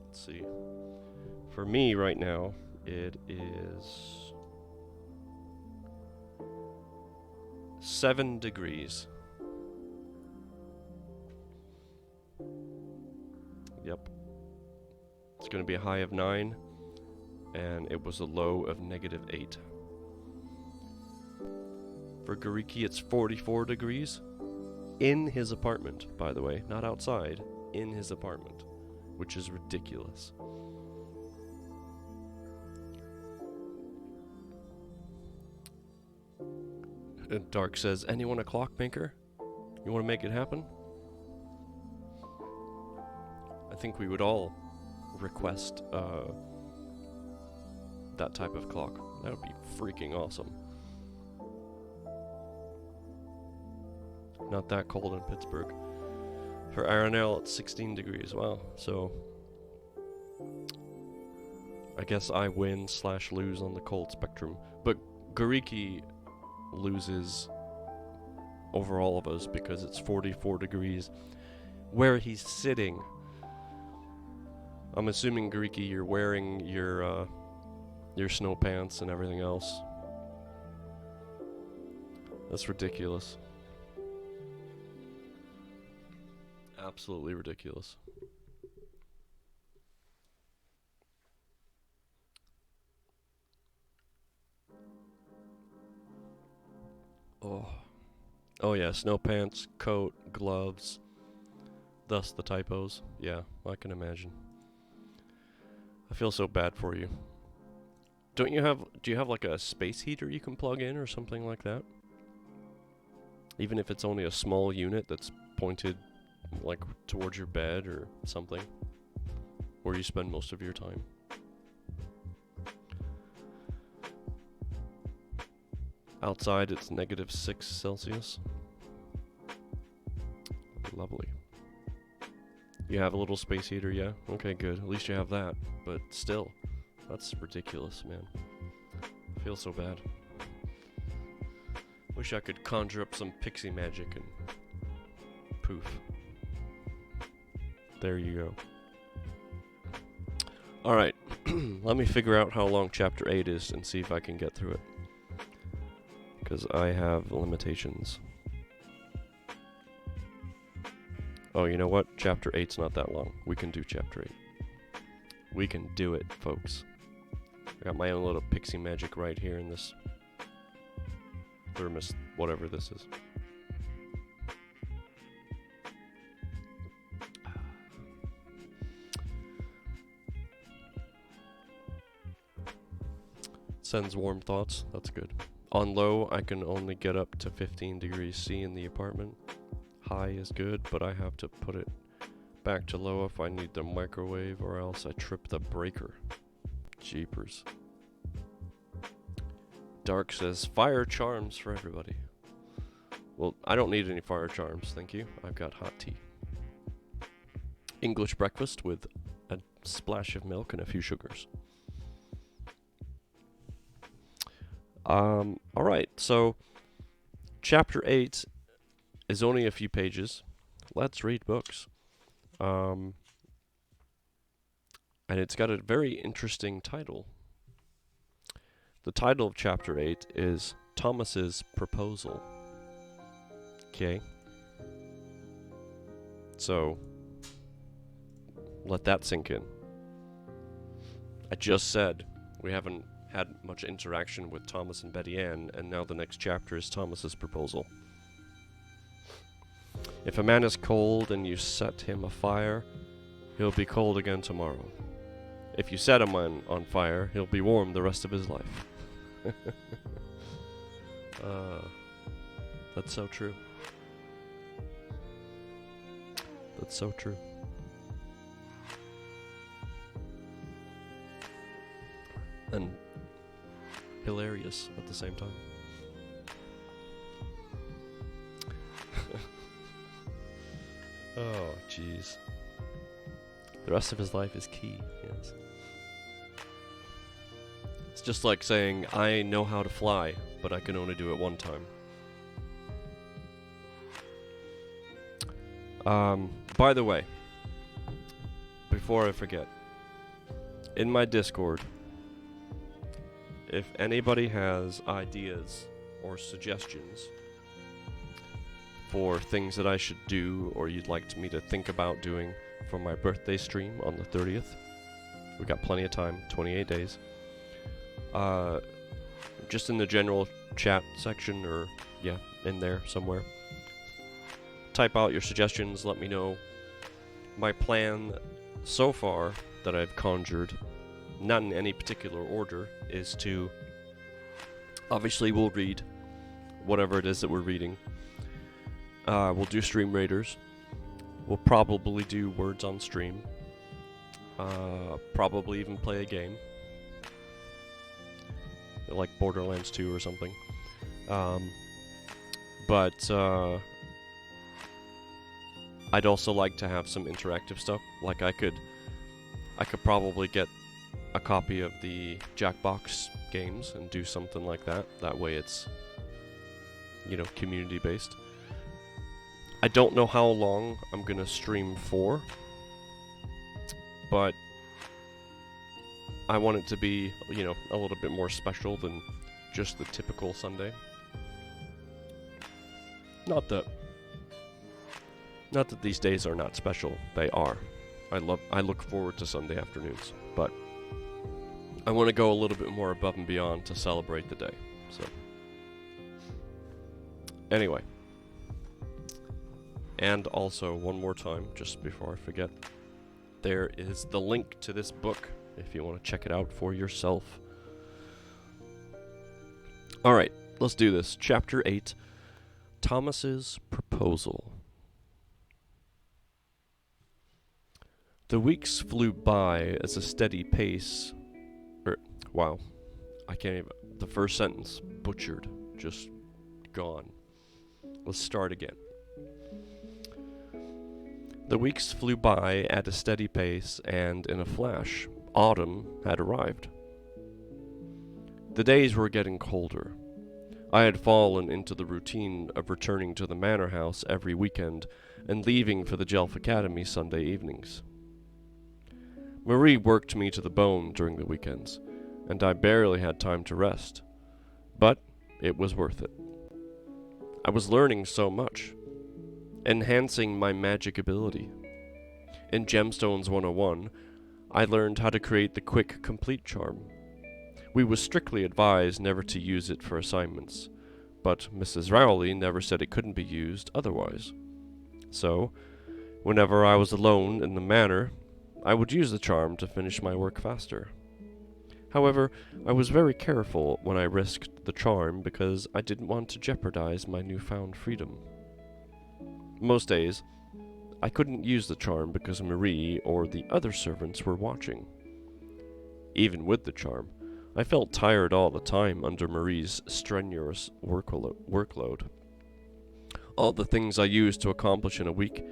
Let's see. For me right now, it is 7 degrees. Yep. It's going to be a high of 9, and it was a low of -8. For Gariki, it's 44 degrees. In his apartment, by the way. Not outside. In his apartment. Which is ridiculous. And Dark says, anyone a clockmaker? You want to make it happen? I think we would all request that type of clock. That would be freaking awesome. Not that cold in Pittsburgh. For Aronel, it's 16 degrees. Wow. So, I guess I win/lose on the cold spectrum. But Gariki loses over all of us because it's 44 degrees where he's sitting. I'm assuming, Gariki, you're wearing your snow pants and everything else. That's ridiculous. Absolutely ridiculous. Oh yeah, snow pants, coat, gloves. Thus the typos. Yeah, I can imagine. I feel so bad for you. Do you have like a space heater you can plug in or something like that? Even if it's only a small unit that's pointed like towards your bed or something, where you spend most of your time. Outside it's -6 Celsius. Lovely. You have a little space heater, yeah? Okay, good. At least you have that. But still, that's ridiculous, man. I feel so bad. Wish I could conjure up some pixie magic and poof. There you go. Alright, let me figure out how long Chapter 8 is and see if I can get through it. Because I have limitations. Oh, you know what? Chapter 8's not that long. We can do Chapter 8. We can do it, folks. I got my own little pixie magic right here in this thermos, whatever this is. Sends warm thoughts. That's good. On low, I can only get up to 15 degrees C in the apartment. High is good, but I have to put it back to low if I need the microwave, or else I trip the breaker. Jeepers. Dark says, fire charms for everybody. Well, I don't need any fire charms, thank you. I've got hot tea. English breakfast with a splash of milk and a few sugars. Alright, so Chapter 8 is only a few pages. Let's read books. And it's got a very interesting title. The title of Chapter 8 is Thomas's Proposal. Okay. So, let that sink in. I just said we haven't had much interaction with Thomas and Betty Ann, and now the next chapter is Thomas's proposal. If a man is cold and you set him afire, he'll be cold again tomorrow. If you set him on fire, he'll be warm the rest of his life. That's so true. That's so true. And hilarious at the same time. Oh, jeez. The rest of his life is key, yes. It's just like saying, I know how to fly, but I can only do it one time. By the way, before I forget, in my Discord, if anybody has ideas or suggestions for things that I should do or you'd like me to think about doing for my birthday stream on the 30th, we got plenty of time, 28 days. Just in the general chat section, or yeah, in there somewhere, type out your suggestions, let me know. My plan so far that I've conjured, not in any particular order, is to, obviously we'll read whatever it is that we're reading. We'll do Stream Raiders. We'll probably do Words on Stream. Probably even play a game. Like Borderlands 2 or something. But I'd also like to have some interactive stuff. Like I could probably get a copy of the Jackbox games and do something like that. That way it's, you know, community based. I don't know how long I'm gonna stream for, but I want it to be, you know, a little bit more special than just the typical Sunday. Not that these days are not special. They are. I look forward to Sunday afternoons, but I want to go a little bit more above and beyond to celebrate the day. So, anyway, And also, one more time, just before I forget, there is the link to this book if you want to check it out for yourself. Alright, let's do this. Chapter 8, Thomas's Proposal. The weeks flew by as a steady pace. Wow, I can't even. The first sentence, butchered, just gone. Let's start again. The weeks flew by at a steady pace, and in a flash, autumn had arrived. The days were getting colder. I had fallen into the routine of returning to the manor house every weekend and leaving for the Jelf Academy Sunday evenings. Marie worked me to the bone during the weekends, and I barely had time to rest. But it was worth it. I was learning so much, enhancing my magic ability. In Gemstones 101, I learned how to create the quick complete charm. We were strictly advised never to use it for assignments, but Mrs. Rowley never said it couldn't be used otherwise. So, whenever I was alone in the manor, I would use the charm to finish my work faster. However, I was very careful when I risked the charm because I didn't want to jeopardize my newfound freedom. Most days, I couldn't use the charm because Marie or the other servants were watching. Even with the charm, I felt tired all the time under Marie's strenuous workload. All the things I used to accomplish in a week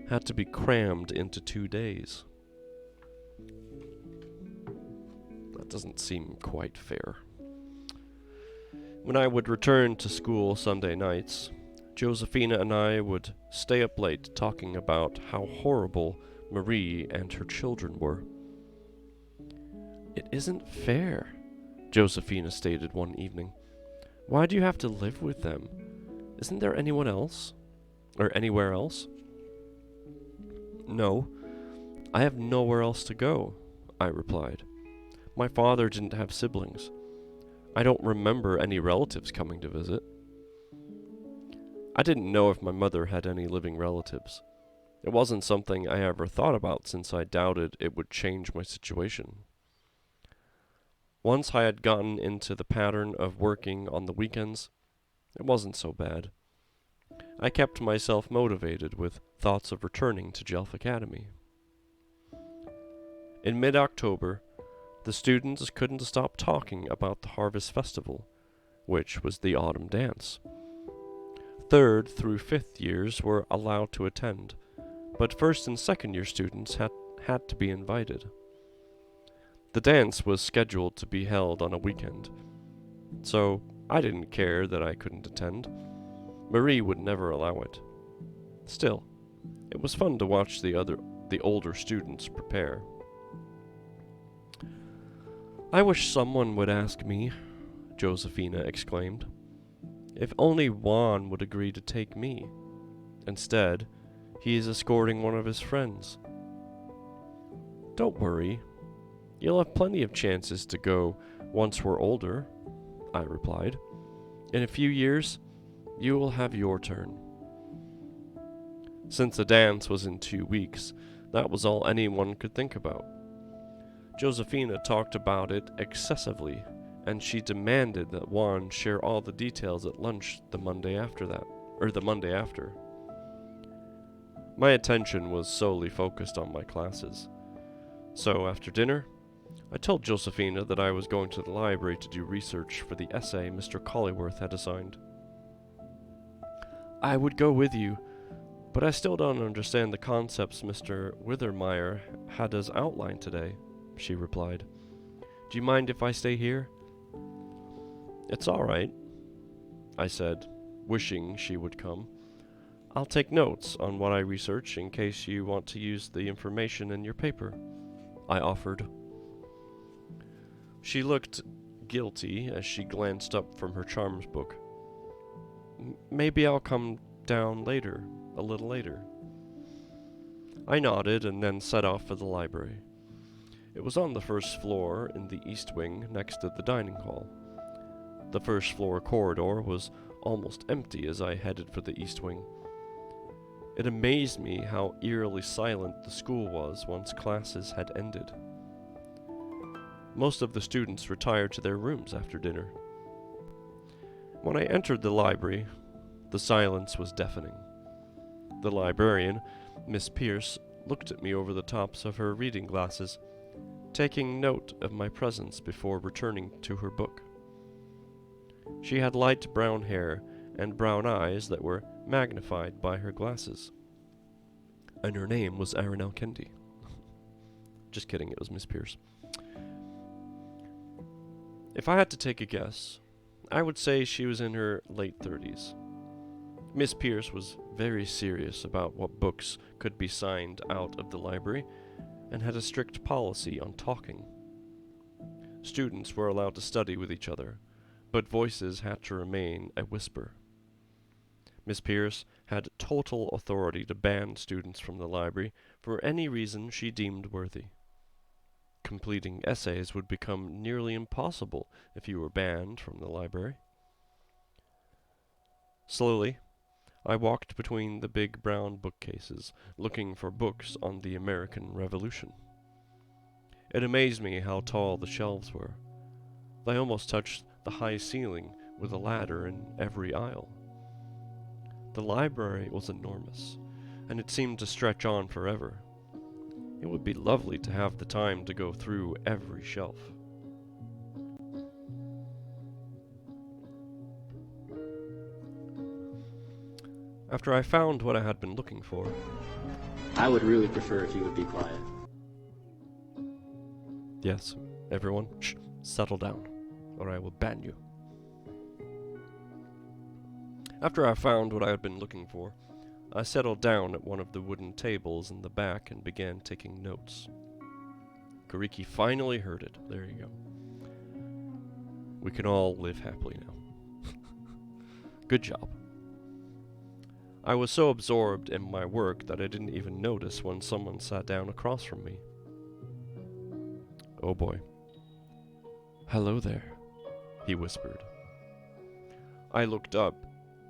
had to be crammed into 2 days. That doesn't seem quite fair. When I would return to school Sunday nights, Josephina and I would stay up late talking about how horrible Marie and her children were. "It isn't fair," Josephina stated one evening. "Why do you have to live with them? Isn't there anyone else? Or anywhere else?" "No, I have nowhere else to go," I replied. "My father didn't have siblings. I don't remember any relatives coming to visit." I didn't know if my mother had any living relatives. It wasn't something I ever thought about since I doubted it would change my situation. Once I had gotten into the pattern of working on the weekends, it wasn't so bad. I kept myself motivated with thoughts of returning to Jelf Academy. In mid-October, the students couldn't stop talking about the Harvest Festival, which was the autumn dance. 3rd through 5th years were allowed to attend, but 1st and 2nd year students had to be invited. The dance was scheduled to be held on a weekend, so I didn't care that I couldn't attend. Marie would never allow it. Still, it was fun to watch the older students prepare. "I wish someone would ask me," Josephina exclaimed. "If only Juan would agree to take me. Instead, he is escorting one of his friends." "Don't worry. You'll have plenty of chances to go once we're older," I replied. "In a few years, you will have your turn." Since the dance was in 2 weeks, that was all anyone could think about. Josephina talked about it excessively, and she demanded that Juan share all the details at lunch the Monday after. My attention was solely focused on my classes. So after dinner, I told Josephina that I was going to the library to do research for the essay Mr. Colleyworth had assigned. "I would go with you, but I still don't understand the concepts Mr. Withermeyer had us outline today," she replied. "Do you mind if I stay here?" "It's all right," I said, wishing she would come. "I'll take notes on what I research in case you want to use the information in your paper," I offered. She looked guilty as she glanced up from her charms book. "Maybe I'll come down later, a little later." I nodded and then set off for the library. It was on the 1st floor in the east wing next to the dining hall. The 1st floor corridor was almost empty as I headed for the east wing. It amazed me how eerily silent the school was once classes had ended. Most of the students retired to their rooms after dinner. When I entered the library, the silence was deafening. The librarian, Miss Pierce, looked at me over the tops of her reading glasses, taking note of my presence before returning to her book. She had light brown hair and brown eyes that were magnified by her glasses. And her name was Arinell Kendi. Just kidding, it was Miss Pierce. If I had to take a guess, I would say she was in her late 30s. Miss Pierce was very serious about what books could be signed out of the library and had a strict policy on talking. Students were allowed to study with each other, but voices had to remain a whisper. Miss Pierce had total authority to ban students from the library for any reason she deemed worthy. Completing essays would become nearly impossible if you were banned from the library. Slowly, I walked between the big brown bookcases, looking for books on the American Revolution. It amazed me how tall the shelves were. They almost touched the high ceiling with a ladder in every aisle. The library was enormous, and it seemed to stretch on forever. It would be lovely to have the time to go through every shelf. After I found what I had been looking for, I would really prefer if you would be quiet. yes, everyone, settle down, or I will ban you. After I found what I had been looking for, I settled down at one of the wooden tables in the back and began taking notes. Kariki finally heard it. There you go. We can all live happily now. Good job. I was so absorbed in my work that I didn't even notice when someone sat down across from me. Oh boy. Hello there, he whispered. I looked up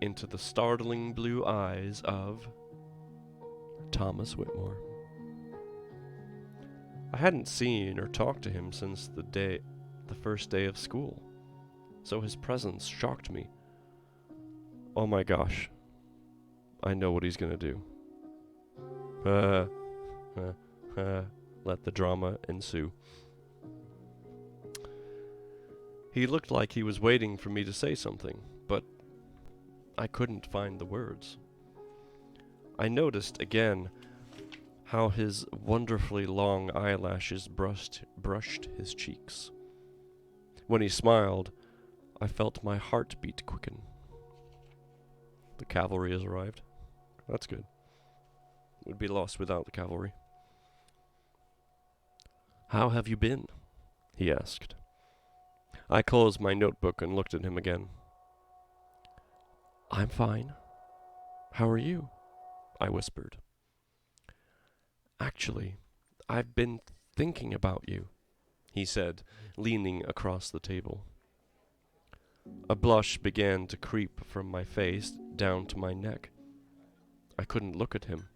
into the startling blue eyes of Thomas Whitmore. I hadn't seen or talked to him since the first day of school, so his presence shocked me. Oh my gosh, I know what he's gonna do. Let the drama ensue. He looked like he was waiting for me to say something, but I couldn't find the words. I noticed again how his wonderfully long eyelashes brushed his cheeks. When he smiled, I felt my heartbeat quicken. The cavalry has arrived. That's good. We'd be lost without the cavalry. How have you been? He asked. I closed my notebook and looked at him again. I'm fine. How are you? I whispered. Actually, I've been thinking about you, he said, leaning across the table. A blush began to creep from my face down to my neck. I couldn't look at him.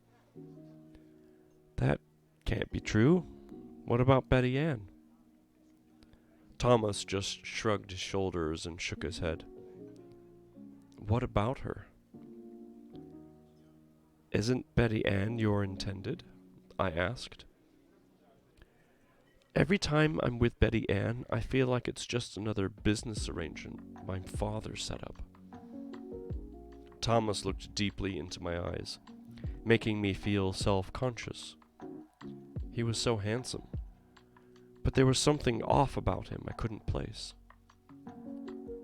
That can't be true. What about Betty Ann? Thomas just shrugged his shoulders and shook his head. What about her? Isn't Betty Ann your intended? I asked. Every time I'm with Betty Ann, I feel like it's just another business arrangement my father set up. Thomas looked deeply into my eyes, making me feel self-conscious. He was so handsome, but there was something off about him I couldn't place.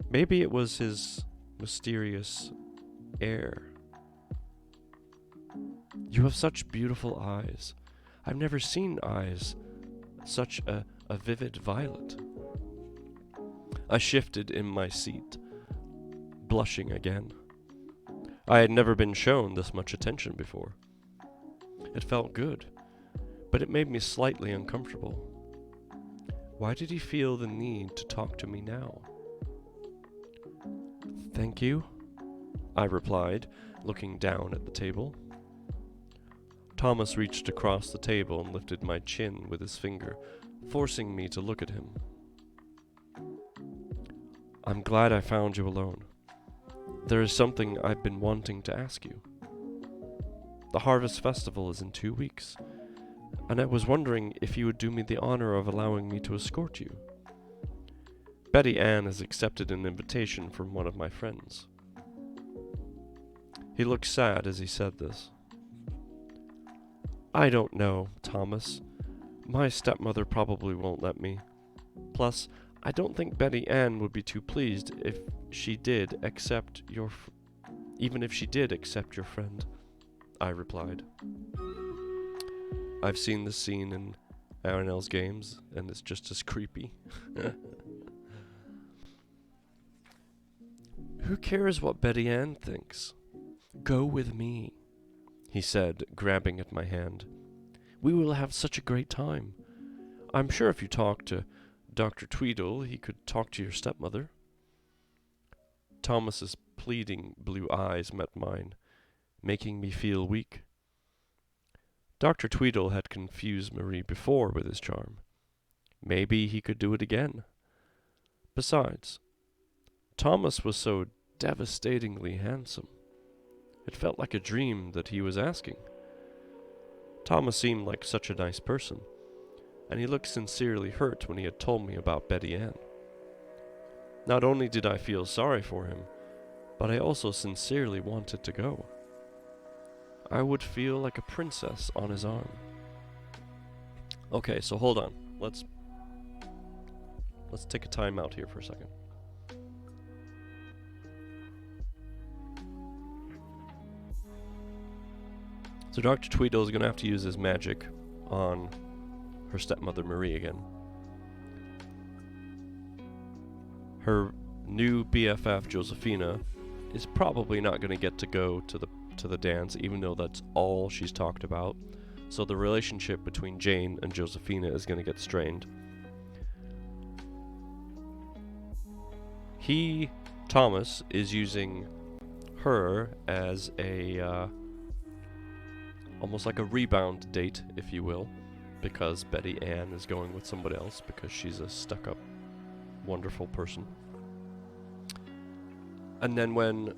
Maybe it was his mysterious air. You have such beautiful eyes. I've never seen eyes such a vivid violet. I shifted in my seat, blushing again. I had never been shown this much attention before. It felt good, but it made me slightly uncomfortable. Why did he feel the need to talk to me now? Thank you, I replied, looking down at the table. Thomas reached across the table and lifted my chin with his finger, forcing me to look at him. I'm glad I found you alone. There is something I've been wanting to ask you. The Harvest Festival is in 2 weeks, and I was wondering if you would do me the honor of allowing me to escort you. Betty Ann has accepted an invitation from one of my friends. He looked sad as he said this. I don't know, Thomas. My stepmother probably won't let me. Plus, I don't think Betty Ann would be too pleased if she did accept your even if she did accept your friend, I replied. I've seen this scene in Aranel's games, and it's just as creepy. Who cares what Betty Ann thinks? Go with me, he said, grabbing at my hand. We will have such a great time. I'm sure if you talk to Dr. Tweedle, he could talk to your stepmother. Thomas's pleading blue eyes met mine, making me feel weak. Dr. Tweedle had confused Marie before with his charm. Maybe he could do it again. Besides, Thomas was so devastatingly handsome. It felt like a dream that he was asking. Thomas seemed like such a nice person, and he looked sincerely hurt when he had told me about Betty Ann. Not only did I feel sorry for him, but I also sincerely wanted to go. I would feel like a princess on his arm. Okay, so hold on. Let's take a time out here for a second. So Dr. Tweedle is going to have to use his magic on her stepmother Marie again. Her new BFF Josephina is probably not going to get to go to the dance, even though that's all she's talked about. So the relationship between Jane and Josephina is going to get strained. Thomas, is using her as a almost like a rebound date, if you will, because Betty Ann is going with somebody else because she's a stuck-up, wonderful person. And then when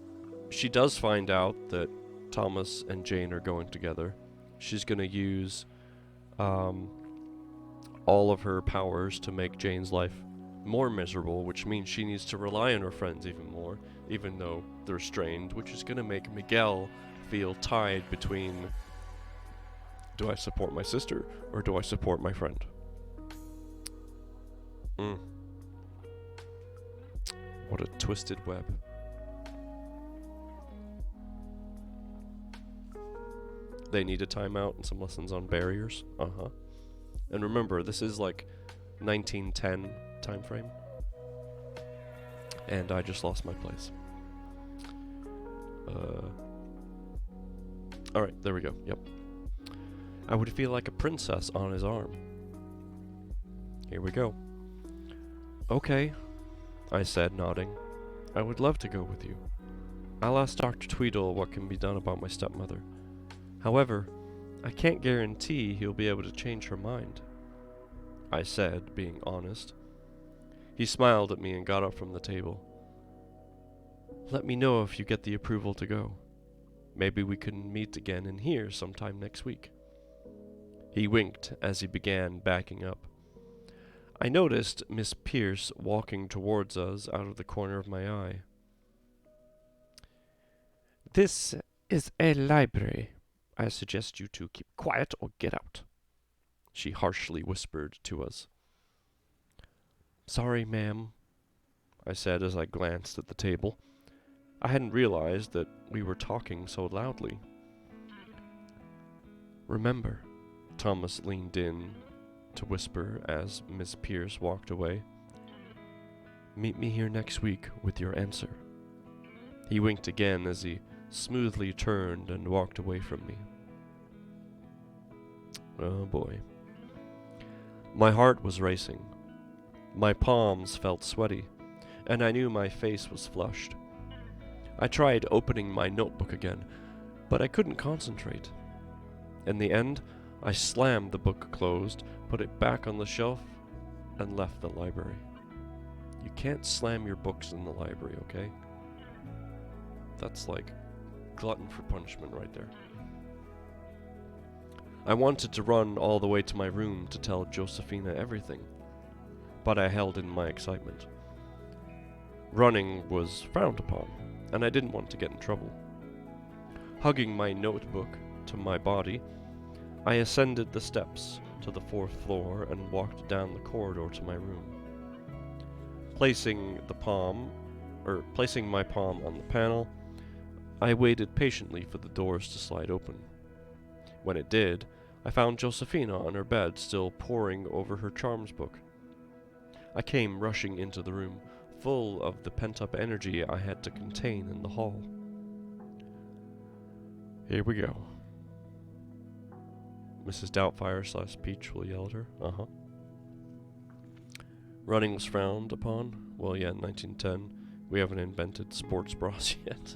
she does find out that Thomas and Jane are going together, she's going to use all of her powers to make Jane's life more miserable, which means she needs to rely on her friends even more, even though they're strained, which is going to make Miguel feel tied between, do I support my sister or do I support my friend? What a twisted web. They need a timeout and some lessons on barriers. And remember, this is like 1910 time frame. And I just lost my place. Alright, there we go. Yep. I would feel like a princess on his arm. Here we go. Okay, I said, nodding. I would love to go with you. I'll ask Dr. Tweedle what can be done about my stepmother. However, I can't guarantee he'll be able to change her mind, I said, being honest. He smiled at me and got up from the table. Let me know if you get the approval to go. Maybe we can meet again in here sometime next week. He winked as he began backing up. I noticed Miss Pierce walking towards us out of the corner of my eye. This is a library. I suggest you two keep quiet or get out, she harshly whispered to us. Sorry, ma'am, I said as I glanced at the table. I hadn't realized that we were talking so loudly. Remember, Thomas leaned in to whisper as Miss Pierce walked away. Meet me here next week with your answer. He winked again as he smoothly turned and walked away from me. Oh boy. My heart was racing. My palms felt sweaty, and I knew my face was flushed. I tried opening my notebook again, but I couldn't concentrate. In the end, I slammed the book closed, put it back on the shelf, and left the library. You can't slam your books in the library, okay? That's like glutton for punishment right there. I wanted to run all the way to my room to tell Josephina everything, but I held in my excitement. Running was frowned upon, and I didn't want to get in trouble. Hugging my notebook to my body, I ascended the steps to the 4th floor and walked down the corridor to my room. Placing my palm on the panel, I waited patiently for the doors to slide open. When it did, I found Josephina on her bed, still poring over her charms book. I came rushing into the room, full of the pent-up energy I had to contain in the hall. Here we go. Mrs. Doubtfire/Peach will yell at her. Running was frowned upon. Well, yeah, in 1910, we haven't invented sports bras yet.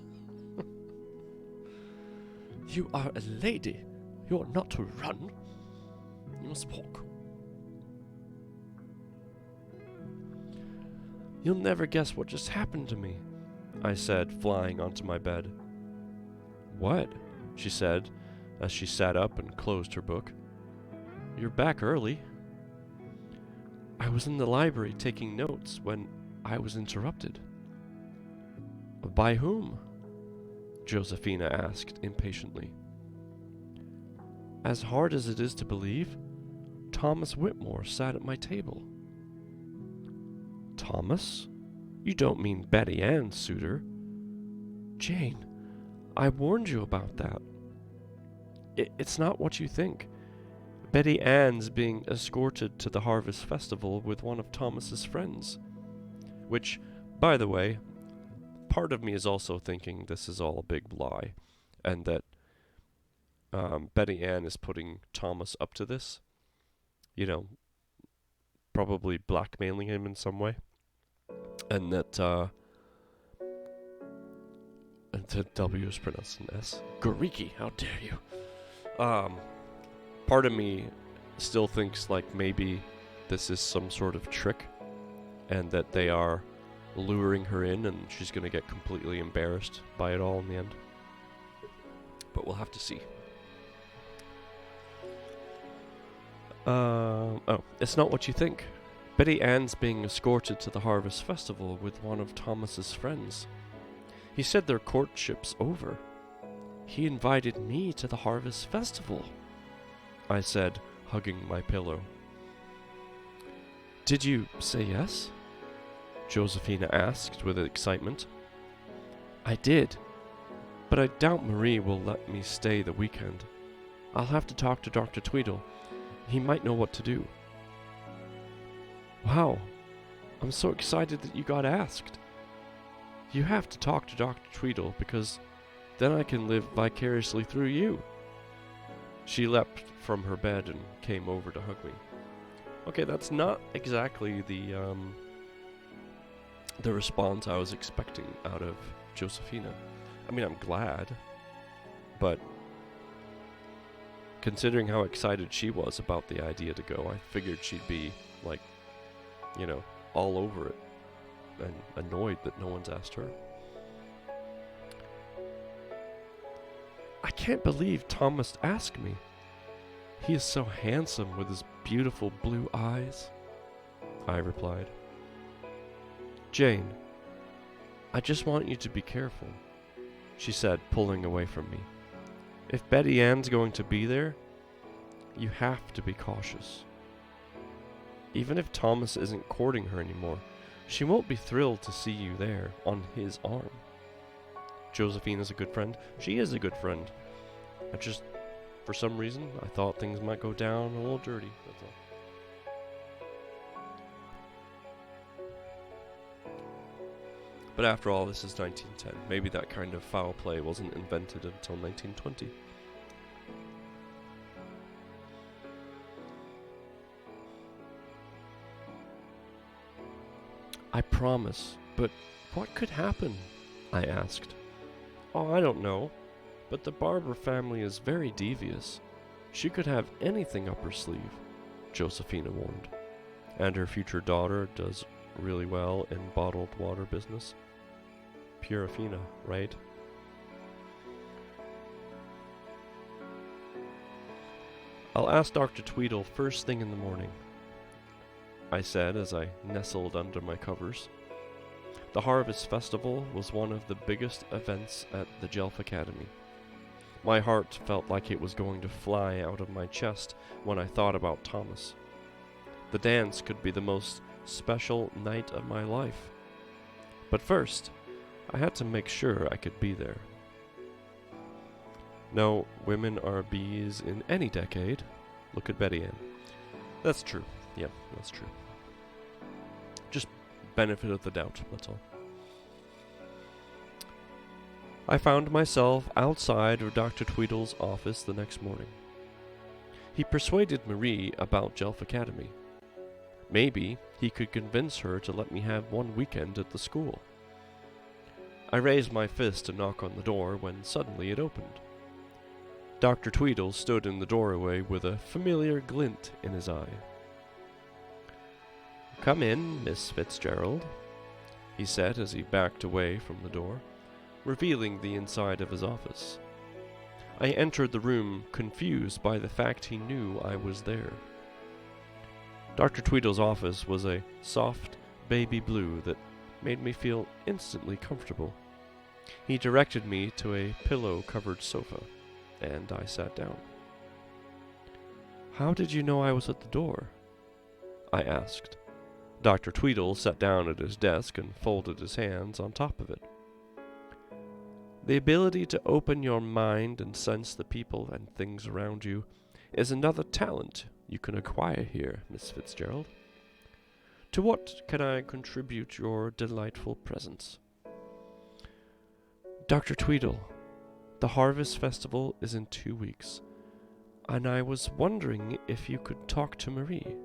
You are a lady. You are not to run. You must walk. You'll never guess what just happened to me, I said, flying onto my bed. What? She said, as she sat up and closed her book. You're back early. I was in the library taking notes when I was interrupted. By whom? Josephina asked impatiently. As hard as it is to believe, Thomas Whitmore sat at my table. Thomas? You don't mean Betty Ann's suitor? Jane, I warned you about that. It's not what you think. Betty Ann's being escorted to the Harvest Festival with one of Thomas's friends. Which, by the way, part of me is also thinking this is all a big lie, and that Betty Ann is putting Thomas up to this. You know, probably blackmailing him in some way. And that the W is pronounced an S. Goriki, how dare you? Part of me still thinks like maybe this is some sort of trick, and that they are luring her in and she's going to get completely embarrassed by it all in the end. But we'll have to see. It's not what you think. Betty Ann's being escorted to the Harvest Festival with one of Thomas's friends. He said their courtship's over. He invited me to the Harvest Festival, I said, hugging my pillow. Did you say yes? Josephina asked with excitement. I did, but I doubt Marie will let me stay the weekend. I'll have to talk to Dr. Tweedle. He might know what to do. Wow, I'm so excited that you got asked. You have to talk to Dr. Tweedle because then I can live vicariously through you. She leapt from her bed and came over to hug me. Okay, that's not exactly the response I was expecting out of Josephina. I mean, I'm glad, but considering how excited she was about the idea to go, I figured she'd be, like, you know, all over it and annoyed that no one's asked her. I can't believe Thomas asked me. He is so handsome with his beautiful blue eyes, I replied. Jane, I just want you to be careful, she said, pulling away from me. If Betty Ann's going to be there, you have to be cautious. Even if Thomas isn't courting her anymore, she won't be thrilled to see you there on his arm. Josephina's a good friend. She is a good friend. I just, for some reason, I thought things might go down a little dirty, that's all. But after all, this is 1910. Maybe that kind of foul play wasn't invented until 1920. I promise, but what could happen? I asked. Oh, I don't know, but the Barber family is very devious. She could have anything up her sleeve, Josephina warned. And her future daughter does really well in bottled water business. Purifina, right? I'll ask Dr. Tweedle first thing in the morning, I said as I nestled under my covers. The Harvest Festival was one of the biggest events at the Jelf Academy. My heart felt like it was going to fly out of my chest when I thought about Thomas. The dance could be the most special night of my life. But first, I had to make sure I could be there. No, women are bees in any decade. Look at Betty Ann. That's true. Yeah, that's true. Just benefit of the doubt, that's all. I found myself outside of Dr. Tweedle's office the next morning. He persuaded Marie about Jelf Academy. Maybe he could convince her to let me have one weekend at the school. I raised my fist to knock on the door when suddenly it opened. Dr. Tweedle stood in the doorway with a familiar glint in his eye. "Come in, Miss Fitzgerald," he said as he backed away from the door, revealing the inside of his office. I entered the room, confused by the fact he knew I was there. Dr. Tweedle's office was a soft baby blue that made me feel instantly comfortable. He directed me to a pillow-covered sofa, and I sat down. "How did you know I was at the door?" I asked. Dr. Tweedle sat down at his desk and folded his hands on top of it. "The ability to open your mind and sense the people and things around you is another talent you can acquire here, Miss Fitzgerald. To what can I contribute your delightful presence?" "Dr. Tweedle, the Harvest Festival is in 2 weeks, and I was wondering if you could talk to Marie."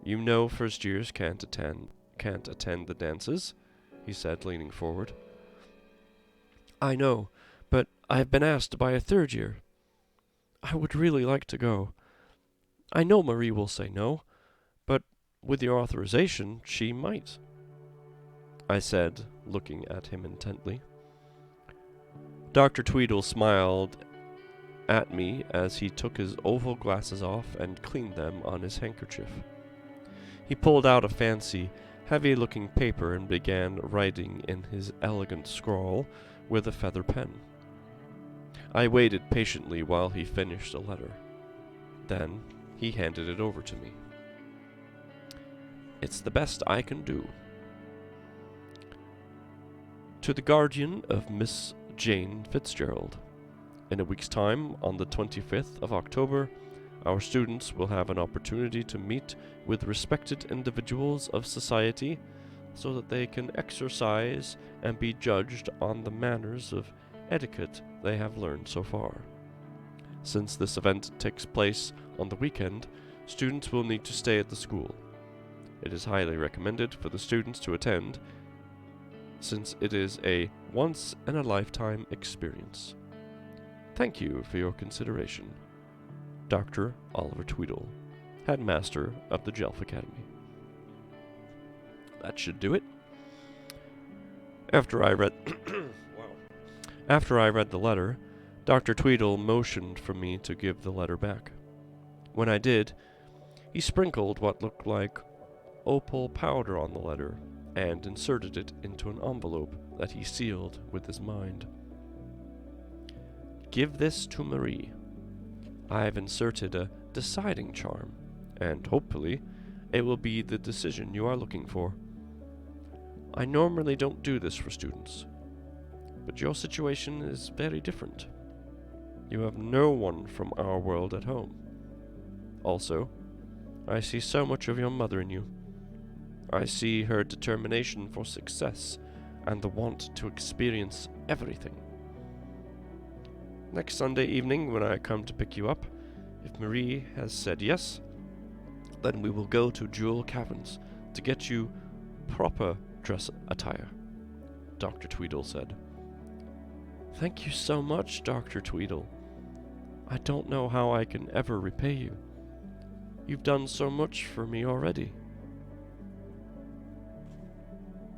"You know first years can't attend the dances," he said, leaning forward. "I know, but I have been asked by a third year. I would really like to go. I know Marie will say no, but with your authorization, she might," I said, looking at him intently. Dr. Tweedle smiled at me as he took his oval glasses off and cleaned them on his handkerchief. He pulled out a fancy, heavy-looking paper and began writing in his elegant scrawl with a feather pen. I waited patiently while he finished a letter. Then he handed it over to me. "It's the best I can do. To the guardian of Miss Jane Fitzgerald. In a week's time, on the 25th of October, our students will have an opportunity to meet with respected individuals of society so that they can exercise and be judged on the manners of etiquette they have learned so far. Since this event takes place on the weekend, students will need to stay at the school. It is highly recommended for the students to attend, since it is a once-in-a-lifetime experience. Thank you for your consideration. Dr. Oliver Tweedle, headmaster of the Jelf Academy." That should do it. After I read the letter, Dr. Tweedle motioned for me to give the letter back. When I did, he sprinkled what looked like opal powder on the letter and inserted it into an envelope that he sealed with his mind. "Give this to Marie. I have inserted a deciding charm, and hopefully it will be the decision you are looking for. I normally don't do this for students, but your situation is very different. You have no one from our world at home. Also, I see so much of your mother in you. I see her determination for success and the want to experience everything. Next Sunday evening when I come to pick you up, if Marie has said yes, then we will go to Jewel Caverns to get you proper dress attire," Dr. Tweedle said. "Thank you so much, Dr. Tweedle. I don't know how I can ever repay you. You've done so much for me already.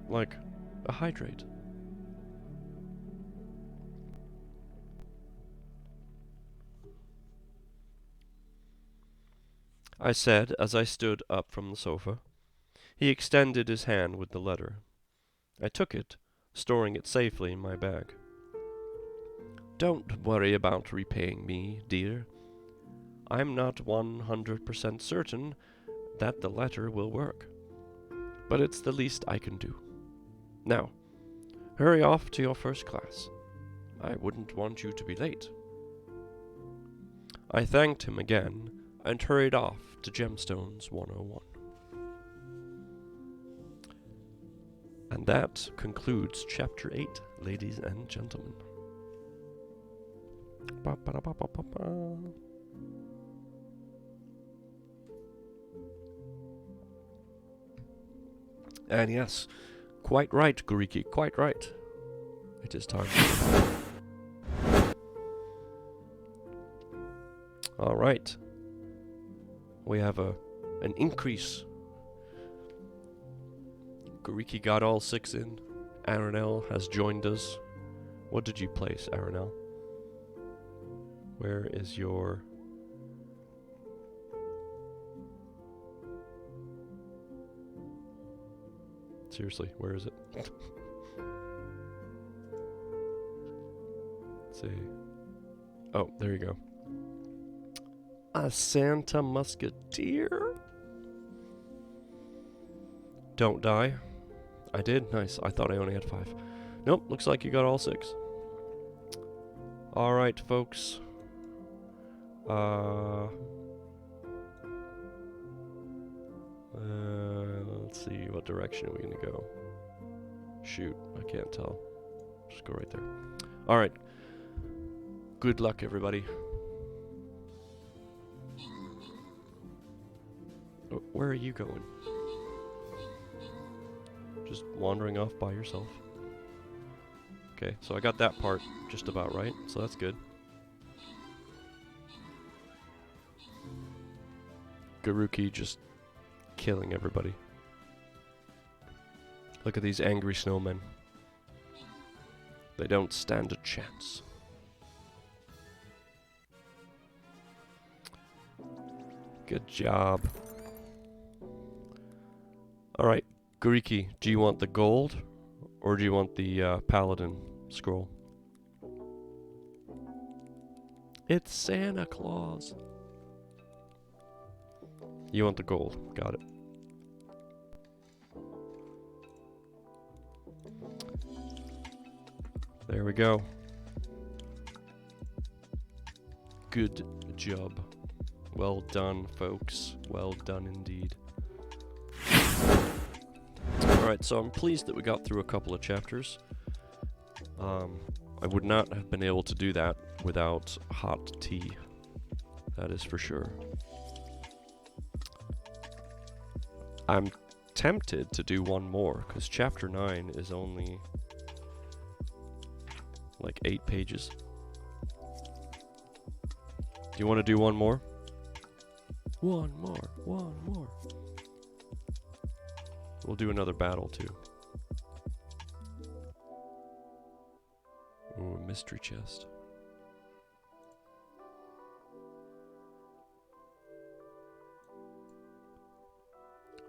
Like a hydrate. I said as I stood up from the sofa. He extended his hand with the letter. I took it, storing it safely in my bag. Don't worry about repaying me, dear. I'm not 100% certain that the letter will work, but it's the least I can do. Now, hurry off to your first class. I wouldn't want you to be late. I thanked him again and hurried off to Gemstones 101. And that concludes Chapter 8, ladies and gentlemen. Ba-ba-da-ba-ba-ba-ba. And yes, quite right, Guriki, quite right. It is time. All right. We have an increase. Guriki got all 6 in. Aranel has joined us. What did you place, Aranel? Where is your... Seriously, where is it? Let's see. Oh, there you go. A Santa Musketeer? Don't die. I did? Nice. I thought I only had 5. Nope, looks like you got all 6. Alright, folks. Let's see, what direction are we gonna go? Shoot, I can't tell. Just go right there. Alright. Good luck, everybody. Oh, where are you going? Just wandering off by yourself. Okay, so I got that part just about right, so that's good. Garuki just killing everybody. Look at these angry snowmen. They don't stand a chance. Good job. Alright, Guriki, do you want the gold or do you want the paladin scroll? It's Santa Claus. You want the gold. Got it. There we go. Good job. Well done, folks. Well done indeed. Alright, so I'm pleased that we got through a couple of chapters. I would not have been able to do that without hot tea. That is for sure. I'm tempted to do one more, because chapter 9 is only like 8 pages. Do you want to do one more? One more. We'll do another battle too. Ooh, a mystery chest.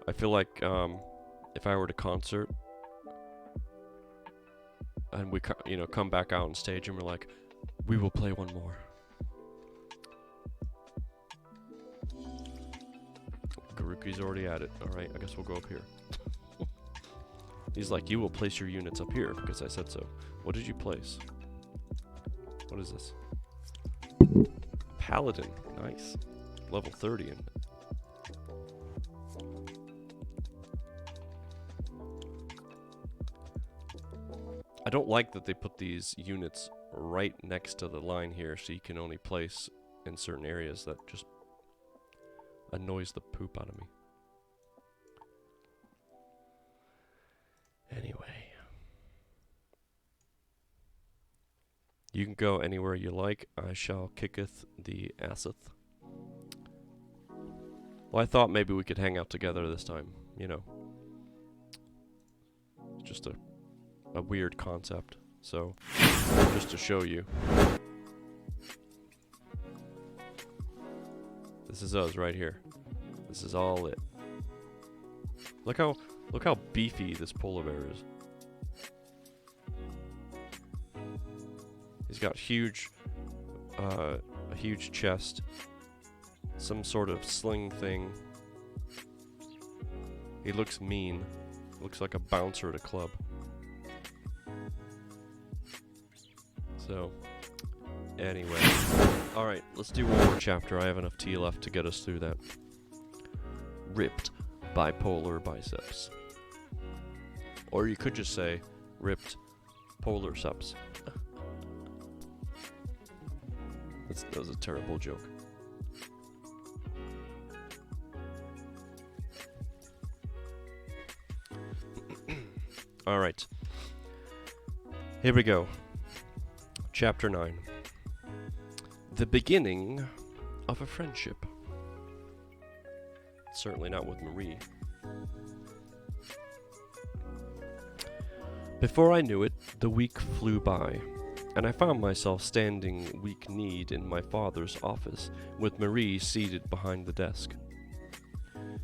I feel like if I were to concert and we come back out on stage and we're like, we will play one more. Garuki's already at it. Alright, I guess we'll go up here. He's like, you will place your units up here because I said so. What did you place? What is this? Paladin. Nice. Level 30 in. I don't like that they put these units right next to the line here so you can only place in certain areas. That just annoys the poop out of me. Anyway. You can go anywhere you like. I shall kicketh the asseth. Well, I thought maybe we could hang out together this time. You know. It's just a weird concept. So, just to show you. This is us right here. This is all it. Look how beefy this polar bear is. He's got a huge chest, some sort of sling thing. He looks mean. Looks like a bouncer at a club. So, anyway. Alright, let's do one more chapter. I have enough tea left to get us through that. Ripped bipolar biceps. Or you could just say, ripped polar subs. That was a terrible joke. Alright. Here we go. Chapter 9. The beginning of a friendship. Certainly not with Marie. Before I knew it, the week flew by, and I found myself standing weak-kneed in my father's office, with Marie seated behind the desk.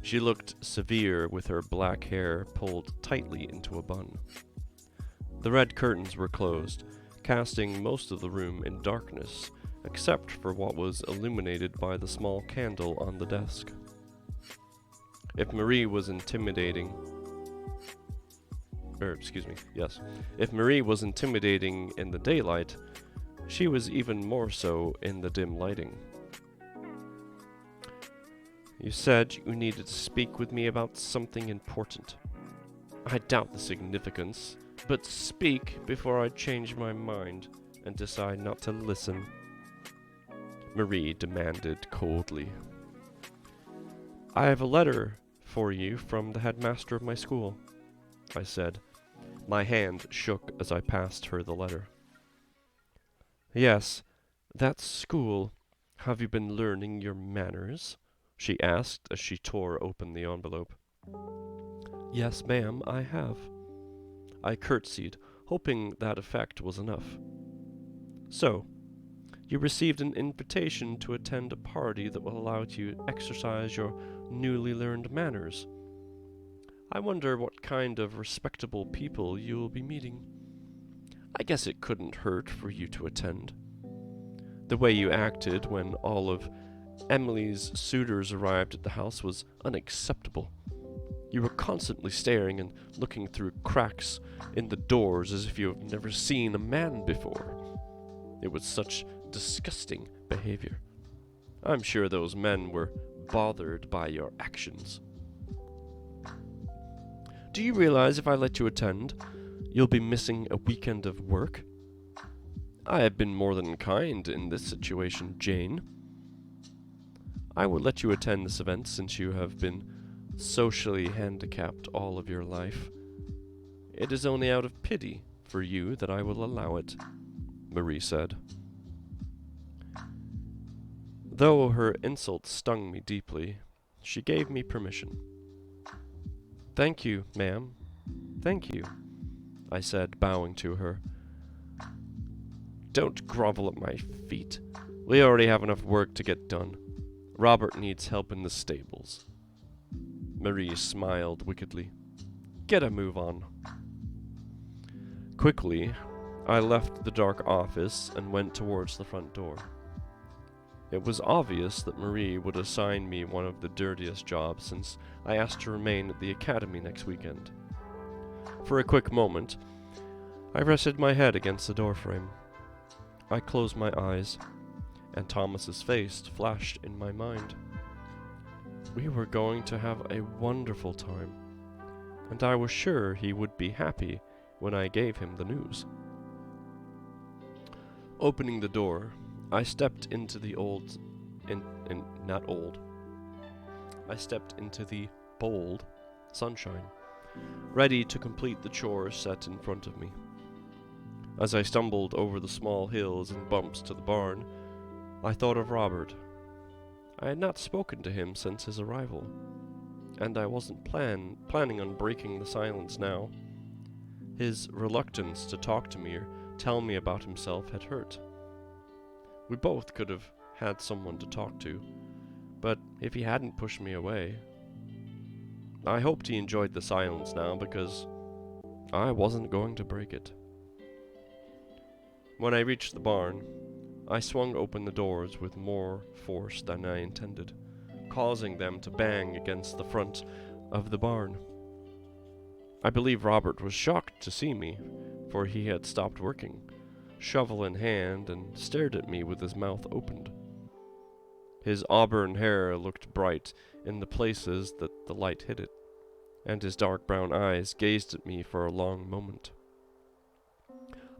She looked severe with her black hair pulled tightly into a bun. The red curtains were closed, casting most of the room in darkness, except for what was illuminated by the small candle on the desk. If Marie was intimidating in the daylight, she was even more so in the dim lighting. You said you needed to speak with me about something important. I doubt the significance, but speak before I change my mind and decide not to listen, Marie demanded coldly. I have a letter for you from the headmaster of my school, I said. My hand shook as I passed her the letter. Yes, that's school. Have you been learning your manners? She asked as she tore open the envelope. Yes, ma'am, I have. I curtsied, hoping that effect was enough. So, you received an invitation to attend a party that will allow you to exercise your newly learned manners. I wonder what kind of respectable people you will be meeting. I guess it couldn't hurt for you to attend. The way you acted when all of Emily's suitors arrived at the house was unacceptable. You were constantly staring and looking through cracks in the doors as if you had never seen a man before. It was such disgusting behavior. I'm sure those men were bothered by your actions. Do you realize if I let you attend, you'll be missing a weekend of work? I have been more than kind in this situation, Jane. I will let you attend this event since you have been socially handicapped all of your life. It is only out of pity for you that I will allow it, Marie said. Though her insult stung me deeply, she gave me permission. Thank you, ma'am. Thank you, I said, bowing to her. Don't grovel at my feet. We already have enough work to get done. Robert needs help in the stables. Marie smiled wickedly. Get a move on. Quickly, I left the dark office and went towards the front door. It was obvious that Marie would assign me one of the dirtiest jobs since I asked to remain at the academy next weekend. For a quick moment, I rested my head against the doorframe. I closed my eyes, and Thomas's face flashed in my mind. We were going to have a wonderful time, and I was sure he would be happy when I gave him the news. Opening the door, I stepped into the I stepped into the bold sunshine, ready to complete the chores set in front of me. As I stumbled over the small hills and bumps to the barn, I thought of Robert. I had not spoken to him since his arrival, and I wasn't planning on breaking the silence now. His reluctance to talk to me or tell me about himself had hurt. We both could have had someone to talk to, but if he hadn't pushed me away... I hoped he enjoyed the silence now, because I wasn't going to break it. When I reached the barn, I swung open the doors with more force than I intended, causing them to bang against the front of the barn. I believe Robert was shocked to see me, for he had stopped working, shovel in hand, and stared at me with his mouth opened. His auburn hair looked bright in the places that the light hit it, and his dark brown eyes gazed at me for a long moment.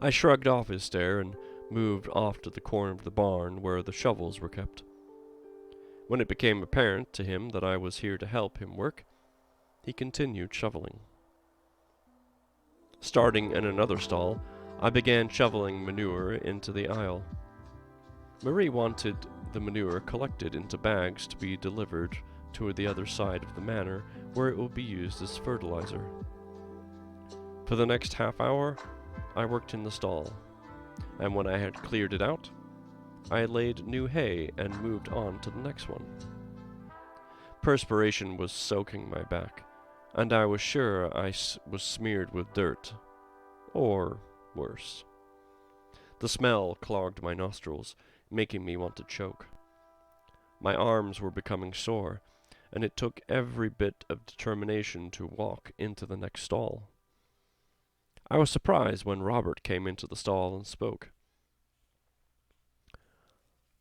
I shrugged off his stare and moved off to the corner of the barn where the shovels were kept. When it became apparent to him that I was here to help him work, he continued shoveling. Starting in another stall, I began shoveling manure into the aisle. Marie wanted the manure collected into bags to be delivered to the other side of the manor, where it will be used as fertilizer. For the next half hour, I worked in the stall, and when I had cleared it out, I laid new hay and moved on to the next one. Perspiration was soaking my back, and I was sure I was smeared with dirt, or worse. The smell clogged my nostrils, making me want to choke. My arms were becoming sore, and it took every bit of determination to walk into the next stall. I was surprised when Robert came into the stall and spoke.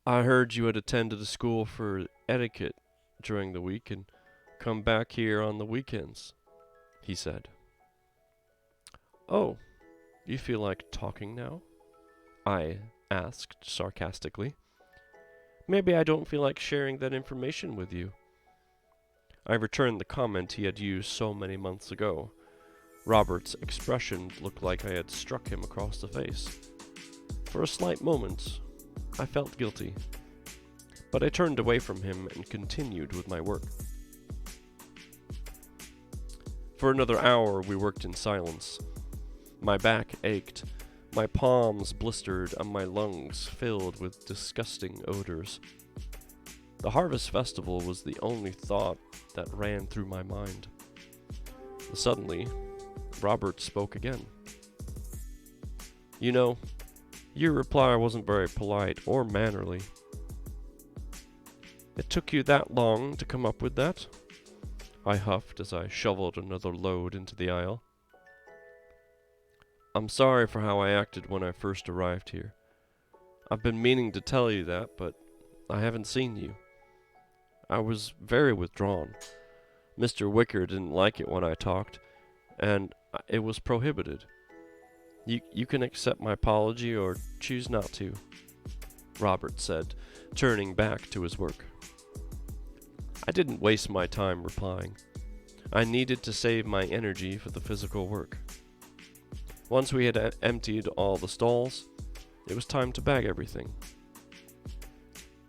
"I heard you had attended a school for etiquette during the week and come back here on the weekends," he said. "Oh, you feel like talking now?" I asked sarcastically. "Maybe I don't feel like sharing that information with you." I returned the comment he had used so many months ago. Robert's expression looked like I had struck him across the face. For a slight moment, I felt guilty, but I turned away from him and continued with my work. For another hour, we worked in silence. My back ached, my palms blistered, and my lungs filled with disgusting odors. The Harvest Festival was the only thought that ran through my mind. Suddenly, Robert spoke again. "You know, your reply wasn't very polite or mannerly." "It took you that long to come up with that?" I huffed as I shoveled another load into the aisle. "I'm sorry for how I acted when I first arrived here. I've been meaning to tell you that, but I haven't seen you. I was very withdrawn. Mr. Wicker didn't like it when I talked, and it was prohibited. You can accept my apology or choose not to," Robert said, turning back to his work. I didn't waste my time replying. I needed to save my energy for the physical work. Once we had emptied all the stalls, it was time to bag everything.